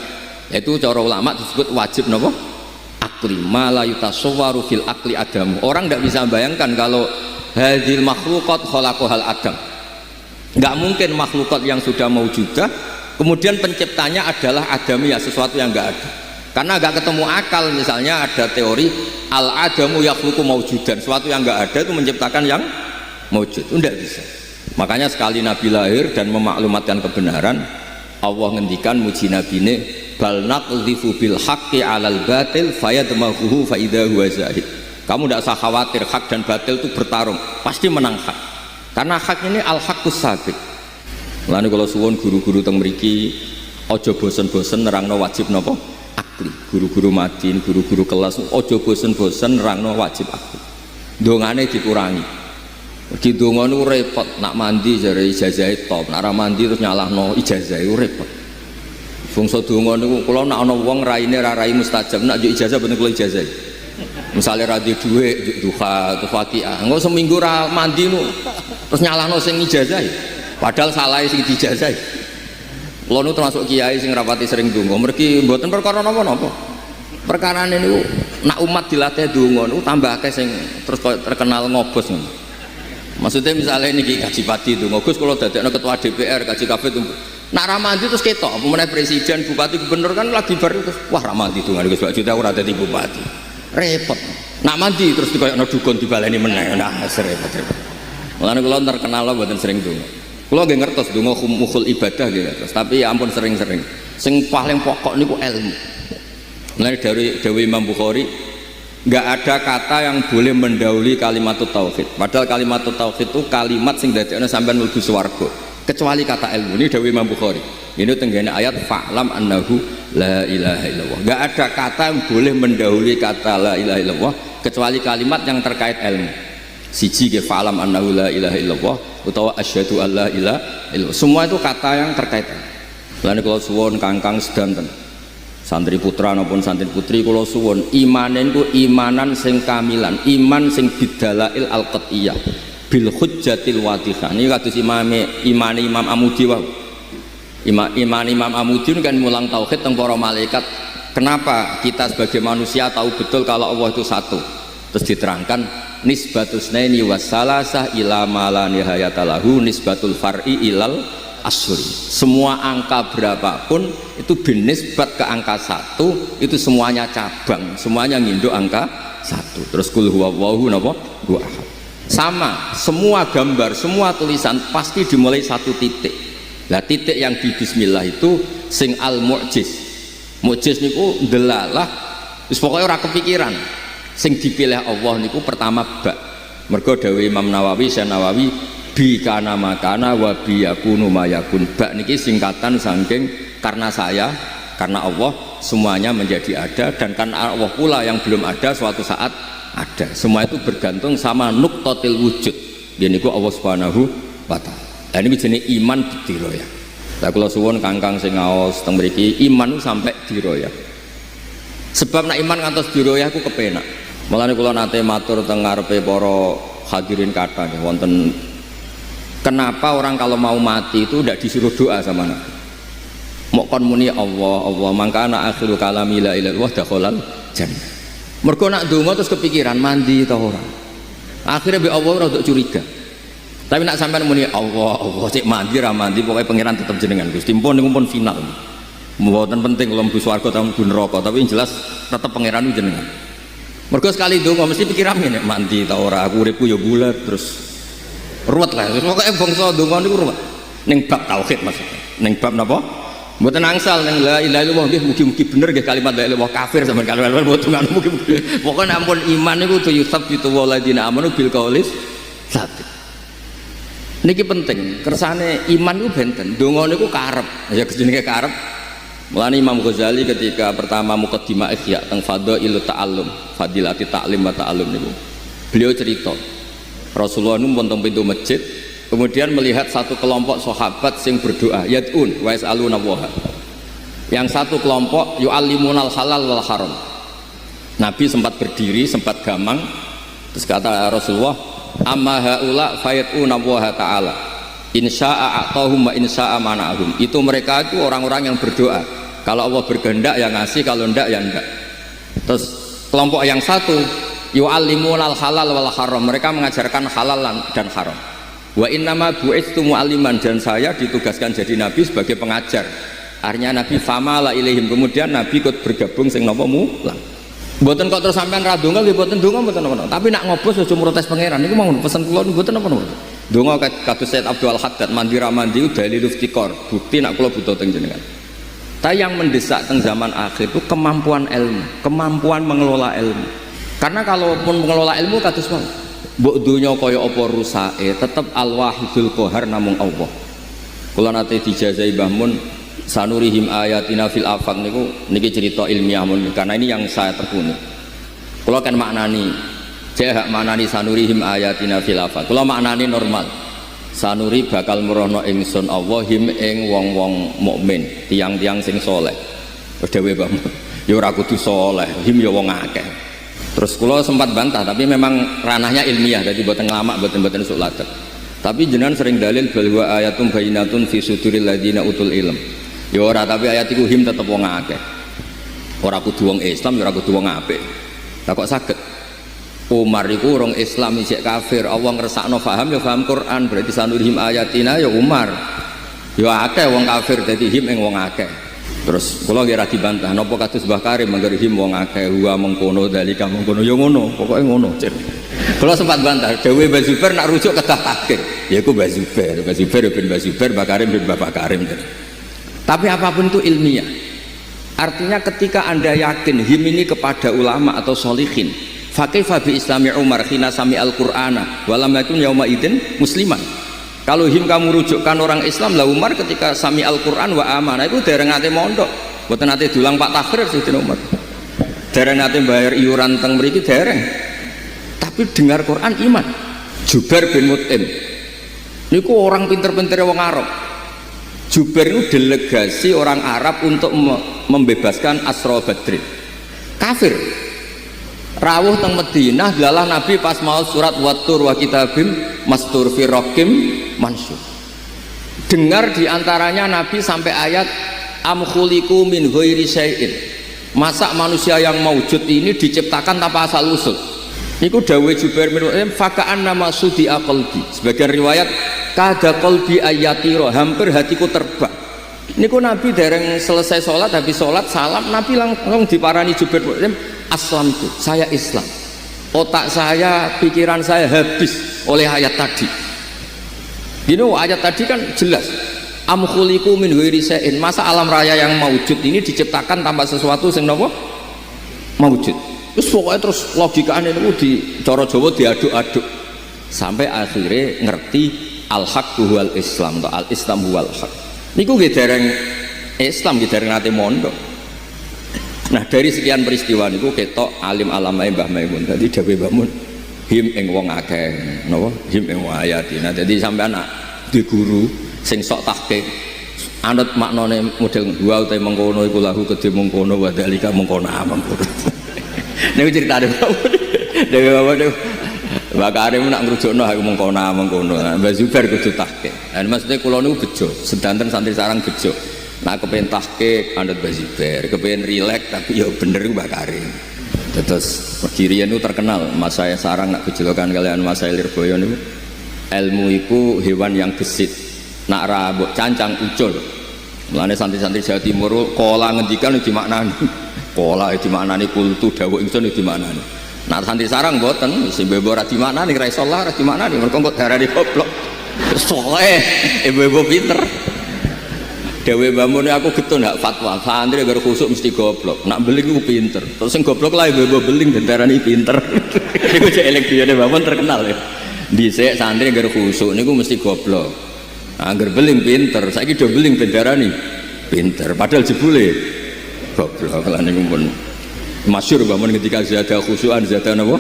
Itu cara ulama disebut wajib napa? Akli. Ma la yutasawwaru fil akli adam. Orang enggak bisa bayangkan kalau hadil makhluqat khalaqahal adam. Enggak mungkin makhlukat yang sudah maujudah kemudian penciptanya adalah adamiyah, sesuatu yang enggak ada. Karena agak ketemu akal. Misalnya ada teori al-adamu yakhluqu maujudan, sesuatu yang enggak ada itu menciptakan yang maujud, itu tidak bisa. Makanya sekali Nabi lahir dan memaklumatkan kebenaran, Allah ngendikan muji nabine bal naqdhifu bil haqqi 'alal batil fayadmaghuhu fa idza huwa zahid. Kamu tidak usah khawatir, hak dan batil itu bertarung, pasti menang hak. Karena hak ini al-haqqus sabit. Lalu kalau suwun guru-guru teng mriki aja bosen-bosen nerangno wajib napa? Akli. Guru-guru madin, guru-guru kelas ojo bosen-bosen nerangno wajib akli. Dongane dikurangi. Di donga niku repot, nak mandi jare ijazahe top, nak ora mandi terus nyalahno ijazahe repot. Bangsa donga niku kula nak ana wong raine ra rai mustajab, nak yo ijazah ben kula ijazahe. Misale ra duwe dhuwit njuk duha atau Fatihah, engko seminggu ra mandi nu terus nyalahno sing ijazahe. Padahal salahe sing diijazahi. Kula nu termasuk kiai sing rapati sering donga, mergi mboten perkara napa-napa. Perkarane niku nak umat dilatih donga niku tambah akeh sing terus terkenal ngobos ngono. Maksudnya misalnya niki kaji padi donga, Gus kula dadekno ketua DPR, kaji kabeh itu. Nak ra mandi terus ketok, apa meneh presiden, bupati, gubernur kan lagi bar terus wah ra mandi donga Gus Pak Juta ora dadi bupati. Repot. Nak mandi terus dikoyokno dukun dibaleni meneh. Nah, repot-repot. Mulane kula terkenal mboten sering donga. Kula nggih ngertos donga mukhul ibadah nggih ngertos, tapi ya ampun sering-sering. Sing paling pokok niku ilmu. Mulane dari Imam Bukhari, enggak ada kata yang boleh mendahului kalimat tauhid. Padahal kalimat tauhid itu kalimat sing dadekno sampean mlebu swarga. Kecuali kata ilmu. Ini dari Imam Bukhari. Ini tenggene ayat fa'lam annahu la ilaha illallah. Enggak ada kata yang boleh mendahului kata la ilaha illallah kecuali kalimat yang terkait ilmu. Siji ge fa'lam annahu la ilaha illallah utawa asyhadu alla ilaha illallah. Semua itu kata yang terkait. Lan kula suwun kangkang sedanten. Santri putra maupun santri putri kula suwun imanen ku imanan sing kamilan, iman sing bidalail al-qat'iyah bil hujjatil wadihah. Ini kados Imam Amudi wae. Imam Amudi kan mulang tauhid teng para malaikat. Kenapa kita sebagai manusia tahu betul kalau Allah itu satu? Terus diterangkan nisbatusnaini wassalasah ila ma la nihayata lahu nisbatul far'i ilal asri. Semua angka berapapun itu binisbat ke angka satu, itu semuanya cabang, semuanya nginduk angka satu. Terus kul huwallahu napa? Ahad. Sama, semua gambar, semua tulisan pasti dimulai satu titik. Lah titik yang di bismillah itu sing al mu'jiz. Mu'jiz niku delalah wis pokoke ora kepikiran. Sing dipilih Allah niku pertama ba. Mergo dawuh Imam Nawawi, Syekh Nawawi bi kana makana wa bi yakunu mayakun. Ba niki singkatan saking karena saya, karena Allah semuanya menjadi ada, dan karena Allah pula yang belum ada suatu saat ada. Semua itu bergantung sama nuktotil wujud. Ini ku Allah Subhanahu wa ta'ala. Nah ini jenis iman diroya. Lah kula suwun kangkang sing ngaos teng mriki iman sampai diroya. Sebab nak iman ngantos diroya ku kepenak. Mulane kula nate matur teng ngarepe para hadirin kathah wonten kenapa orang kalau mau mati itu tidak disuruh doa sama Nabi. Mok kon muni Allah Allah mangkana akhiru kalami la ilaha illallah dakhalal jannah. Mergo nak donga terus kepikiran mandi ta ora. Akhirnya be Allah ora untuk curiga. Tapi nak sampean muni Allah Allah cek mandi ra mandi pokoke pangeran tetep jenengan Gusti. Pun niku pun final. Mboten penting kula mlebu swarga ta mlebu neraka, tapi yang jelas tetep pangeran jenengan. Mergo sekali donga mesti pikiran ngene mandi ta ora, aku uripku ya bulat terus ruwet lah. Pokoke bangsa donga niku ruwet. Ning bab tauhid maksudnya. Ning bab napa? Mboten angsal ning la ilaha illallah nggih mugi-mugi bener nggih kalimat la ilaha illallah kafir sampean kalimat mboten mugi-mugi. Pokoke ampun iman niku tu yusabbitu waladina amanu bil qaulis sabit. Niki penting, kersane iman niku benten. Donga niku karep. Ya jenenge karep. Mulane Imam Ghazali ketika pertama muqaddimah Ihya teng Fadhailut Ta'allum, Fadilati Ta'lim wa Ta'allum niku. Beliau cerita Rasulullah niku pun teng pintu masjid. Kemudian melihat satu kelompok sahabat yang berdoa yad'un wa yas'aluna Allah. Yang satu kelompok yu'allimunal halal wal haram. Nabi sempat berdiri, sempat gamang, terus kata Rasulullah, amma haula fayatuna wa ta'ala insya'a a'tahum wa insya'a mana'ahum. Itu mereka itu orang-orang yang berdoa, kalau Allah berkehendak ya ngasih, kalau enggak ya enggak. Terus kelompok yang satu yu'allimunal halal wal haram, mereka mengajarkan halal dan haram. Wa innama bu'istu mu'alliman, dan saya ditugaskan jadi nabi sebagai pengajar. Artinya Nabi famala ilaihim, kemudian Nabi ikut bergabung sing napa mulang. Mboten kok terus sampean ra donga nggih mboten donga mboten napa. Tapi nak ngobos aja protes pangeran niku mau pesen kula mboten napa-napa. Donga kados Said Abdul Haddad mandi dalil iftikor, bukti nak kula butuh teng jenengan. Tapi yang mendesak teng zaman akhir itu kemampuan ilmu, kemampuan mengelola ilmu. Karena kalaupun mengelola ilmu kados wae mbok donya kaya apa rusake tetep al-wahidul qahar namung Allah. Kula nate dijazahi Mbah Mun sanurihim ayatina fil afaq niku niki cerita ilmiah mun, karena ini yang saya tekuni. Kula kan maknani hak maknani sanurihim ayatina fil afaq. Kula maknani normal. Sanuri bakal merono ingsun Allah him ing wong-wong mukmin, tiang-tiang sing saleh. Wis dhewe Mbah Mun. Ya ora kudu saleh, him ya wong akeh. Terus kula sempat bantah, tapi memang ranahnya ilmiah, jadi boten nglamak, boten sok latek. Tapi jenengan sering dalil bahwa ayatum bayinatun fi suduril ladina utul ilm. Ya ora, tapi ayat iku him tetep wong akeh. Ora kudu wong Islam, ora kudu wong apik. Lah kok saged? Umar iku orang Islam isih kafir, Allah ngresakno paham ya paham Quran, berarti sanurihim ayatina ya Umar. Ya akeh wong kafir dadi him ing wong akeh. Terus kula nggih ra dibantah, napa kados Mbah Karim mangger him wong akeh wa mengkono dalika mengkono ya ngono, pokoke ngono. Kula sempat bantah, dawuhe Mbah Zubair nak rujuk kedah akhir. Ya iku Mbah Zubair bin Mbah Zubair, Mbah Karim bin Bapak Karim. Tapi apapun itu ilmiah. Artinya ketika Anda yakin him ini kepada ulama atau sholihin, fakaifa bi islami Umar khina sami al-Qur'ana walam yakun yauma idzin musliman. Kalau him kamu rujukkan orang Islam, lah Umar ketika sami Al-Quran wa amanah itu dereng ate mondok, mboten ate dulang Pak Takhrir Sayyidina Umar. Dereng ate bayar iuran teng mriki dereng. Tapi dengar Quran iman. Jubair bin Mut'im niku orang pinter-pinter wong Arab. Jubair itu delegasi orang Arab untuk membebaskan Asra Badrin. Kafir. Rawuh teng Madinah dalah Nabi pas mau surat Wattur wa kitabim mastur fi raqim mansur. Dengar diantaranya Nabi sampai ayat am khuliqu min ghairi syai'in. Masa manusia yang maujud ini diciptakan tanpa asal usul. Niku dawuh Jubair bin Mut'im faka'an nama sudi qalbi. Sebagian riwayat kada qalbi ayatiro, hampir hatiku terbang. Niku Nabi dereng selesai sholat, habis sholat salam Nabi langsung diparani Jubair bin Mut'im, aslam itu saya Islam, otak saya, pikiran saya habis oleh ayat tadi. Gini ayat tadi kan jelas am khuliqu min ghairi syai'in, masa alam raya yang maujud ini diciptakan tanpa sesuatu sing napa maujud. Terus pokoknya terus logikanya itu di cara Jawa diaduk-aduk sampai akhirnya ngerti al-haq huwal Islam atau al-Islam huwal haq. Niku nggih dereng Islam nggih dereng nate mondok. Nah dari sekian peristiwa niku ketok alim alamae Mbah Maimun. Dadi dawuh Mbah Mun him ing wong akeh napa him ing ayatina. Dadi sampean di guru sing sok tahqiq anut maknane model dua utai mengkono iku lahu kedhe mengkono wa dalika mengkono mengkono. Niku critane dhewe bapak Mbak Karim nak ngrujukno aku mengkono. Mbak Zubair kudu tahqiq. Lah maksudnya kula niku bejo, sedanten santri sarang bejo. Nah kepengen tahqiq anut Mbak Zubair, kepengen rileks tapi ya bener Mbak Karim. Terus Kirian itu terkenal, mas saya sarang nak gejolokan kalian mas saya Lirboyo niku. Ilmu iku hewan yang gesit. Nak rabuk cancang ucul. Mulane santri-santri Jawa Timur kola ngendikan dimaknani. Kola dimaknani kultu dawuh ingsun dimaknani. Nah santri sarang mboten, sing bebo ora dimaknani, ra iso lah ra dimaknani, mergo kok darani goblok. Soleh, ibu-ibu pinter. Dewe bangun aku getun hak fatwa, santri agar khusuk mesti goblok. Nak beling ku pinter. Terus sing goblok lah ibu-ibu beling dan darani pinter. Niku cek elektrione bangun terkenal ya. Dhisik santri agar khusuk niku mesti goblok. Angger beling pinter, saiki do beling ben darani pinter. Padahal jebule goblok lan niku pun masyhur bangun ketika zada khusyuan zada napa?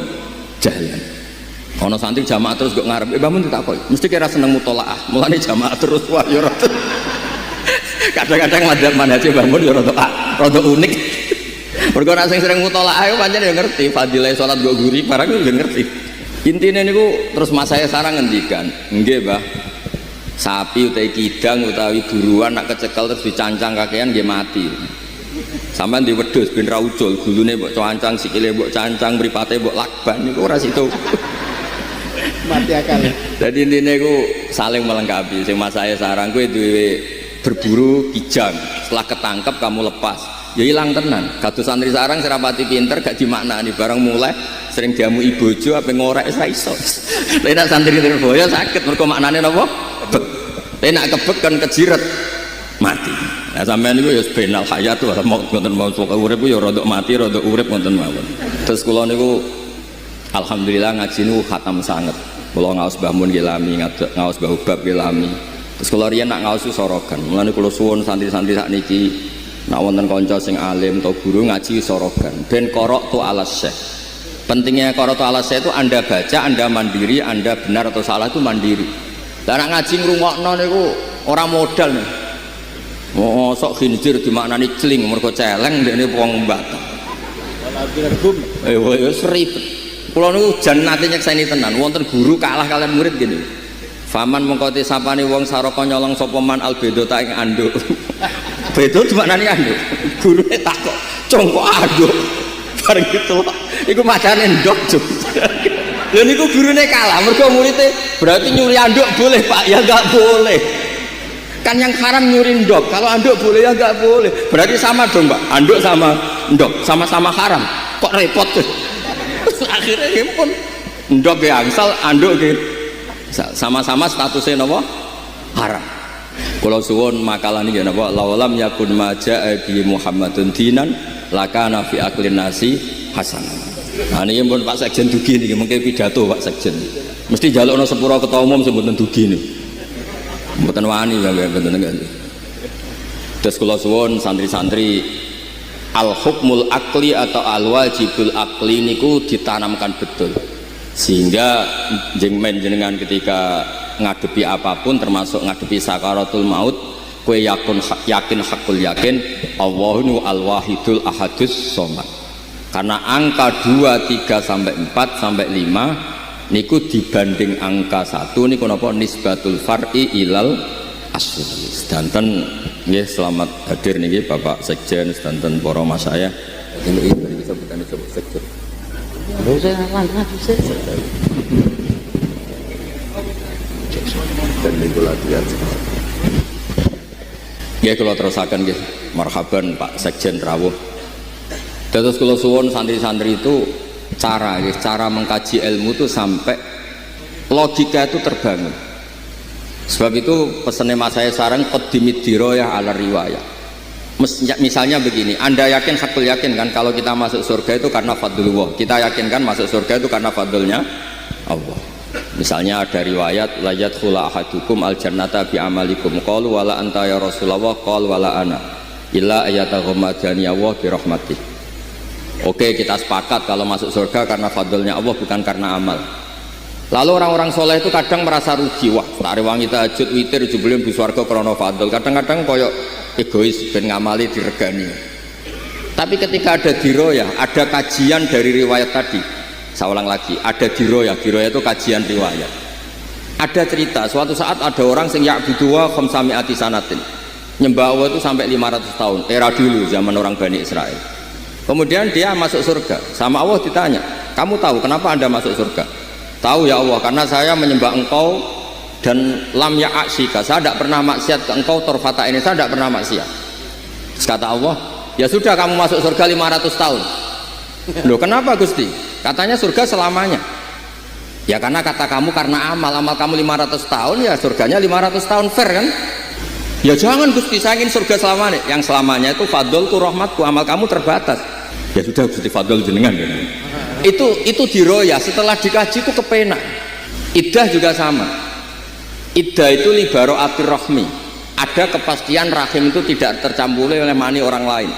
Jalan. Ana santri jamaah terus kok ngarep bangun ditakoki. Mesti kira seneng mutolaah. Mulane jamaah terus wah ya Kadang-kadang madzhab manhaj Mbah Mun ya rada unik. Mergo nek sing sering mutolaah ae pancen ya ngerti fadilah salat nggo guri barang ya ngerti. Intine niku terus mas saya sarang ngendikan, nggih Mbah. Sapi utawi kidang utawi buruan nak kecekel terus dicancang kakean nggih mati. Sampeyan di wedhus ben ra ucul, gulune mbok cancang, sikile mbok cancang, mripate mbok lakban niku ora situ. Mati akal. Jadi intine ku saling melengkapi. Sing mas saya sarang kowe duwe berburu kijang, setelah ketangkep kamu lepas. Ya hilang tenan. Kados santri sarang sing rapati pinter gak dimaknani barang mulai sering diamu ibojo ape ngorek ora iso. Tapi nek santri Nirboyo sakit mergo maknane napa? Bek. Tapi nek kebek kan kejiret mati. Nah sampean niku ya benal hayat wa maut ngoten mau sok urip ya rada mati rada urip ngoten mawon. Terus kula niku alhamdulillah ngaji niku khatam sanget. Kula ngaos Mbah Mun nggih lami, ngaos Mbah Ubab nggih lami. Terus kula riyen nak ngaos sorogan. Mulane kula suwun santri-santri sakniki nak wonten kanca sing alim atau guru ngaji sorogan ben qara'tu ala syekh. Pentingnya qara'tu ala syekh itu Anda baca, Anda mandiri, Anda benar atau salah itu mandiri. Lah nak ngaji ngrungokno niku ora modal nih. Mosok khinjir dimaknani celing mergo celeng ndekne wong Batak. Wis ribet. Kula niku jan nate nyekseni tenan wonten guru kalah kalian murid gini. Faman mengkoti sapane wong saraka nyolong sapa man albedota ing anduk. Bedo dimaknani anduk. Gurune takok, "Cong kok anduk?" Bareng gitu. Iku macane ndok, Juk. Lha niku gurune kalah mergo muridé berarti nyuri anduk boleh, Pak. Ya enggak boleh. Kan yang haram nyuri ndok. Kalau anduk boleh ya enggak boleh. Berarti sama dong, Pak. Anduk sama ndok sama-sama haram. Kok repot tuh? Akhirnya ya pun ndok ya angsal, anduk ya sama-sama statusnya napa haram. Kalau suwun makalah niki napa lawalam yakun maja'a bi Muhammadun dinan lakana fi aklin nasi hasan. Nah niki pun Pak Sekjen dugi niki mungkin pidato Pak Sekjen. Mesti njalukno sepura ketua umum sing mboten dugi niki. Mboten wani mboten nggih. Terus kula suwun santri-santri al-hukmul akli atau al-wajibul akli niku ditanamkan betul. Sehingga jenengan ketika ngadepi apapun termasuk ngadepi sakaratul maut kowe yakin hakul yakin Allahu al-wahidul ahadus somad. Karena angka 2, 3 sampai 4 sampai 5 niku dibanding angka 1 niku napa nisbatul far'i ilal asli. Sedanten nggih selamat hadir niki Bapak Sekjen sedanten para mas saya. Ini bisa bukan disebut sekjen. Ya kalau terusakan gitu, marhaban Pak Sekjen rawuh. Terus kalau suwon santri-santri itu cara mengkaji ilmu itu sampai logika itu terbangun. Sebab itu pesannya mas saya sarang qaddimid dirayah ala riwayah. Misalnya begini, Anda yakin hakul yakin kan kalau kita masuk surga itu karena fadlullah. Kita yakin kan masuk surga itu karena fadlnya Allah. Misalnya ada riwayat la yadkhula ahadukum al jannata bi amalikum qalu wala anta ya Rasulullah qala wala ana illa ayataghammadani Allah bi rahmatih. Oke, kita sepakat kalau masuk surga karena fadlnya Allah bukan karena amal. Lalu orang-orang soleh itu kadang merasa rugi, wah tak rewangi tahajud witir jebule di swarga krana fadl. Kadang-kadang koyok egois ben ngamali diregani. Tapi ketika ada diroyah, ada kajian dari riwayat tadi. Saya ulang lagi, ada diroyah itu kajian riwayat. Ada cerita, suatu saat ada orang sing ya'buduwa khamsami'ati sanatin. Nyembah Allah itu sampai 500 tahun, era dulu zaman orang Bani Israel. Kemudian dia masuk surga, sama Allah ditanya, "Kamu tahu kenapa Anda masuk surga?" "Tahu ya Allah, karena saya menyembah Engkau dan lam ya'asika, saya tidak pernah maksiat ke Engkau torfata ini, saya tidak pernah maksiat." Terus kata Allah, "Ya sudah kamu masuk surga 500 tahun." Loh kenapa Gusti? Katanya surga selamanya. Ya karena kata kamu karena amal kamu 500 tahun ya surganya 500 tahun, fair kan? Ya jangan Gusti, saya ingin surga selamanya. Yang selamanya itu fadlku rahmatku, amal kamu terbatas. Ya sudah Gusti, fadl jenengan kan? Itu diroyah, setelah dikaji itu kepenak. Iddah juga sama. Iddah itu libaro atir rahmi, ada kepastian rahim itu tidak tercampuri oleh mani orang lain.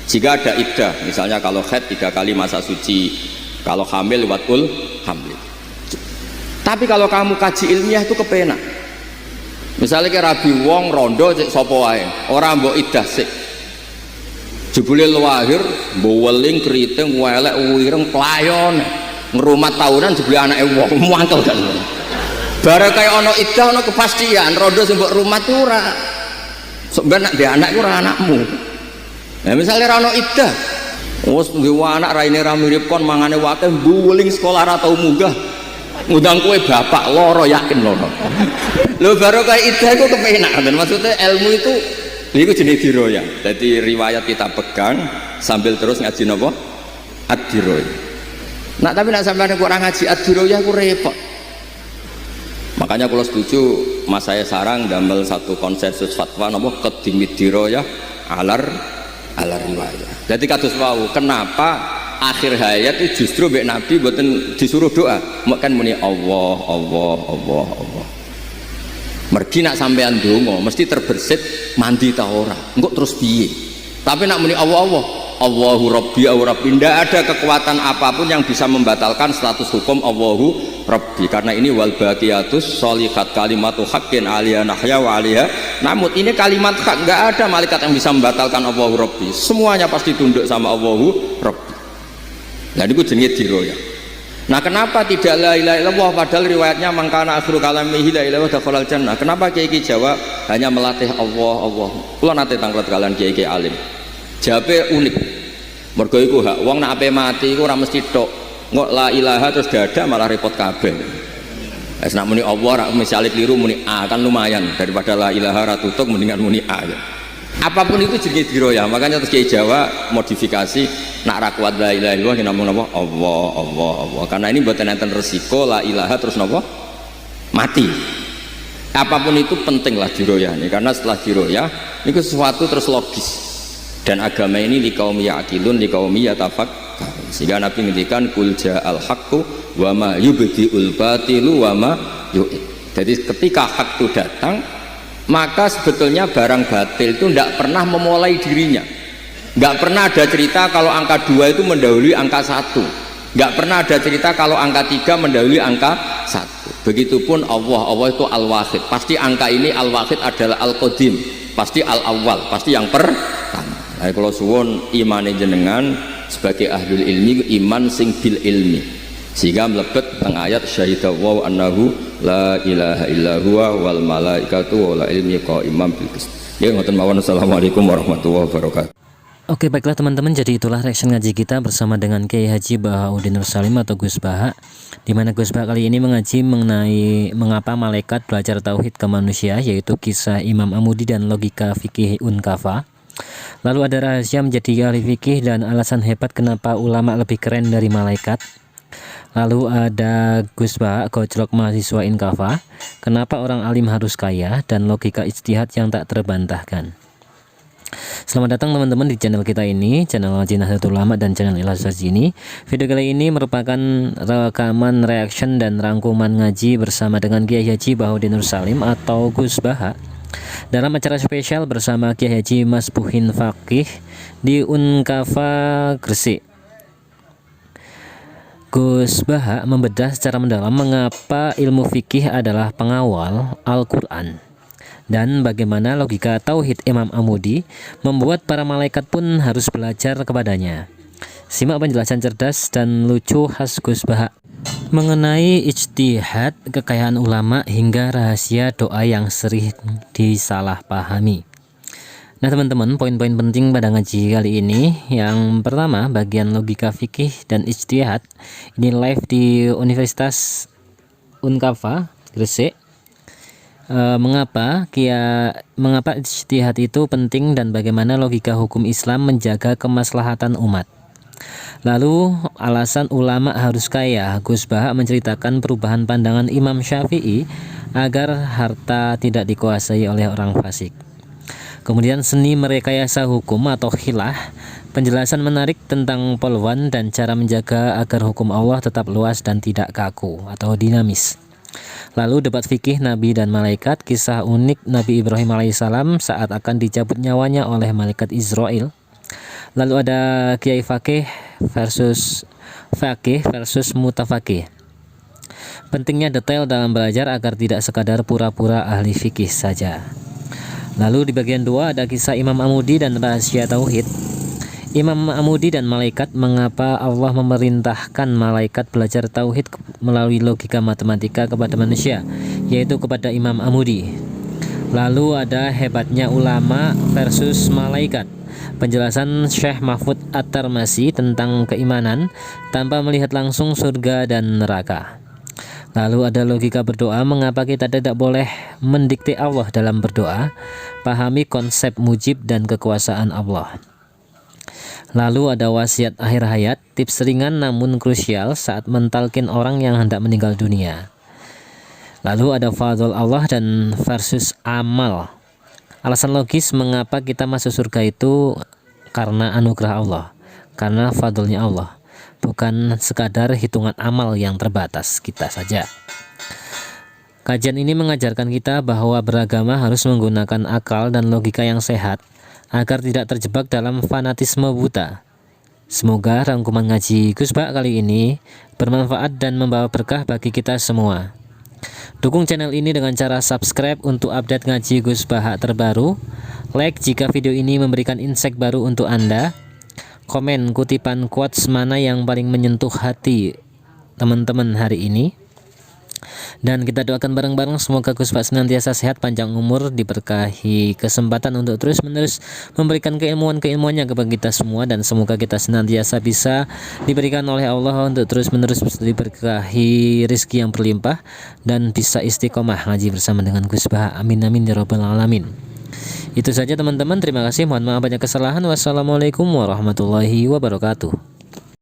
Jika ada iddah, misalnya kalau haid 3 kali masa suci, kalau hamil watul hamil. Tapi kalau kamu kaji ilmiah itu kepenak. Misalnya kayak rabi wong rondo cek sapa wae, ora mbok idah sik. Jebule lahir, mbok weling kriting welek wireng playon. Ngrumat tahunan jebule anake wong mangkel kan. Bare kaya ana idah ana kepastian, rondo sing mbok rumat ku ora. Sok ben nek dhe anak ku ora anakmu. Nah misalnya ra ana idah, wis duwe anak raine ra mirip kon mangane wakeh mbuling sekolah ra tau munggah. Ngundang kowe bapak loro yakin loro. Lho baru kaya idah iku kepenak kan. Maksudnya ilmu itu iku jenis diroya. Jadi riwayat kita pegang sambil terus ngaji napa? Ad-diroya. Nah tapi nak sampean kok ora ngaji ad-diroya ku repot. Makanya kalau setuju Mas saya sarang damel satu konsensus fatwa napa qadimid diroya alar riwayat. Jadi kados wau kenapa akhir hayat itu justru mbek Nabi mboten disuruh doa, kan muni Allah Allah Allah Allah. Mergi nak sampean donga mesti terbersit mandi ta ora, engko terus piye. Tapi nak muni Allah Allah Allahu Rabbi au Rabbi, tidak ada kekuatan apapun yang bisa membatalkan status hukum Allahu Rabbi, karena ini wal baqiyatus sholihat kalimatu haqqin aliyah nahya wa aliyah namut. Ini kalimat hak, nggak ada malaikat yang bisa membatalkan Allahu Rabbi, semuanya pasti tunduk sama Allahu Rabbi. Nah itu jenis diroya. Nah kenapa tidak la ilaha illallah padahal riwayatnya mangkana akhiru kalamihi la ilaha dakhalal jannah. Kenapa kiai Jawa hanya melatih Allah Allah? Kula nate tanglet kalian kiai alim. Jawabe unik. Mergo iku hak wong nek ape mati iku ora mesti tok. Ngok la ilaha terus dada malah repot kabeh. Wis nek muni Allah ora misale keliru muni A kan lumayan, daripada la ilaha ra tutuk mendingan muni A ya. Apapun itu jenis diroya. Makanya terus kiai Jawa modifikasi nak ra kuat la ilaha illallah namung napa Allah Allah Allah. Karena ini mboten enten resiko la ilaha terus napa mati. Apapun itu pentinglah diroya nih, karena setelah diroya itu sesuatu terus logis. Dan agama ini di kaum ya'qilun, di kaum yatafakkarun. Sehingga Nabi ngendikan kul ja'al haqqu wa ma yubdi'ul batilu wa ma yu'id. Jadi ketika hak itu datang, maka sebetulnya barang batil itu tidak pernah memulai dirinya. Nggak pernah ada cerita kalau angka 2 itu mendahului angka 1. Nggak pernah ada cerita kalau angka 3 mendahului angka 1. Begitupun Allah itu al-wahid. Pasti angka ini al-wahid adalah al-qadim, pasti al-awwal, pasti yang pertama. Nah, kalau suwon imane jenengan sebagai ahlul ilmi iman sing bil ilmi, sehingga melebet teng ayat syahidallahu annahu la ilaha illa huwa wal malaikatu wal ilmi qaimam bil qist. Ya ngoten mawon. Assalamualaikum warahmatullahi wabarakatuh. Oke baiklah teman-teman, jadi itulah reaction ngaji kita bersama dengan Kiai Haji Bahauddin Nur Salim atau Gus Baha, di mana Gus Baha kali ini mengaji mengenai mengapa malaikat belajar tauhid ke manusia, yaitu kisah Imam Amudi dan logika fikih Unkafa. Lalu ada rahasia menjadi ahli fikih dan alasan hebat kenapa ulama lebih keren dari malaikat. Lalu ada Gus Baha gojlok mahasiswa Inkafa, kenapa orang alim harus kaya, dan logika ijtihad yang tak terbantahkan. Selamat datang teman-teman di channel kita ini, channel Ngaji Nahdlatul Ulama dan channel Ilham Syarjini. Video kali ini merupakan rekaman reaction dan rangkuman ngaji bersama dengan Kiai Haji Bahauddin Nur Salim atau Gus Baha dalam acara spesial bersama Kiai Haji Masbuhin Faqih di Unkafa Gresik. Gus Baha membedah secara mendalam mengapa ilmu fikih adalah pengawal Al-Quran dan bagaimana logika tauhid Imam Amudi membuat para malaikat pun harus belajar kepadanya. Simak penjelasan cerdas dan lucu khas Gus Baha mengenai ijtihad, kekayaan ulama, hingga rahasia doa yang sering disalahpahami. Nah teman-teman, poin-poin penting pada ngaji kali ini, yang pertama bagian logika fikih dan ijtihad. Ini live di Universitas Unkafa Gresik. Mengapa ijtihad itu penting dan bagaimana logika hukum Islam menjaga kemaslahatan umat. Lalu alasan ulama harus kaya. Gus Baha menceritakan perubahan pandangan Imam Syafi'i agar harta tidak dikuasai oleh orang fasik. Kemudian seni merekayasa hukum atau khilah, penjelasan menarik tentang polwan dan cara menjaga agar hukum Allah tetap luas dan tidak kaku atau dinamis. Lalu debat fikih Nabi dan malaikat, kisah unik Nabi Ibrahim alaihissalam saat akan dicabut nyawanya oleh malaikat Israel. Lalu ada Kiai Fakih versus Mutafakih. Pentingnya detail dalam belajar agar tidak sekadar pura-pura ahli fikih saja. Lalu di bagian 2 ada kisah Imam Amudi dan rahasia tauhid. Imam Amudi dan malaikat, mengapa Allah memerintahkan malaikat belajar tauhid melalui logika matematika kepada manusia, yaitu kepada Imam Amudi. Lalu ada hebatnya ulama versus malaikat. Penjelasan Syekh Mahfud At-Tarmasi tentang keimanan tanpa melihat langsung surga dan neraka. Lalu ada logika berdoa, mengapa kita tidak boleh mendikte Allah dalam berdoa. Pahami konsep mujib dan kekuasaan Allah. Lalu ada wasiat akhir hayat, tips ringan namun krusial saat mentalkin orang yang hendak meninggal dunia. Lalu ada fadl Allah dan versus amal. Alasan logis mengapa kita masuk surga itu karena anugerah Allah, karena fadlnya Allah, bukan sekadar hitungan amal yang terbatas kita saja. Kajian ini mengajarkan kita bahwa beragama harus menggunakan akal dan logika yang sehat agar tidak terjebak dalam fanatisme buta. Semoga rangkuman ngaji Gus Bah kali ini bermanfaat dan membawa berkah bagi kita semua. Dukung channel ini dengan cara subscribe untuk update ngaji Gus Bah terbaru, like jika video ini memberikan insight baru untuk Anda, komen kutipan quotes mana yang paling menyentuh hati teman-teman hari ini, dan kita doakan bareng-bareng semoga Gus Bah senantiasa sehat, panjang umur, diberkahi kesempatan untuk terus-menerus memberikan keilmuannya kepada kita semua, dan semoga kita senantiasa bisa diberikan oleh Allah untuk terus-menerus diberkahi rezeki yang berlimpah dan bisa istiqomah ngaji bersama dengan Gus Bah. Amin amin ya rabbal alamin. Itu saja teman-teman, terima kasih, mohon maaf banyak kesalahan. Wassalamualaikum warahmatullahi wabarakatuh.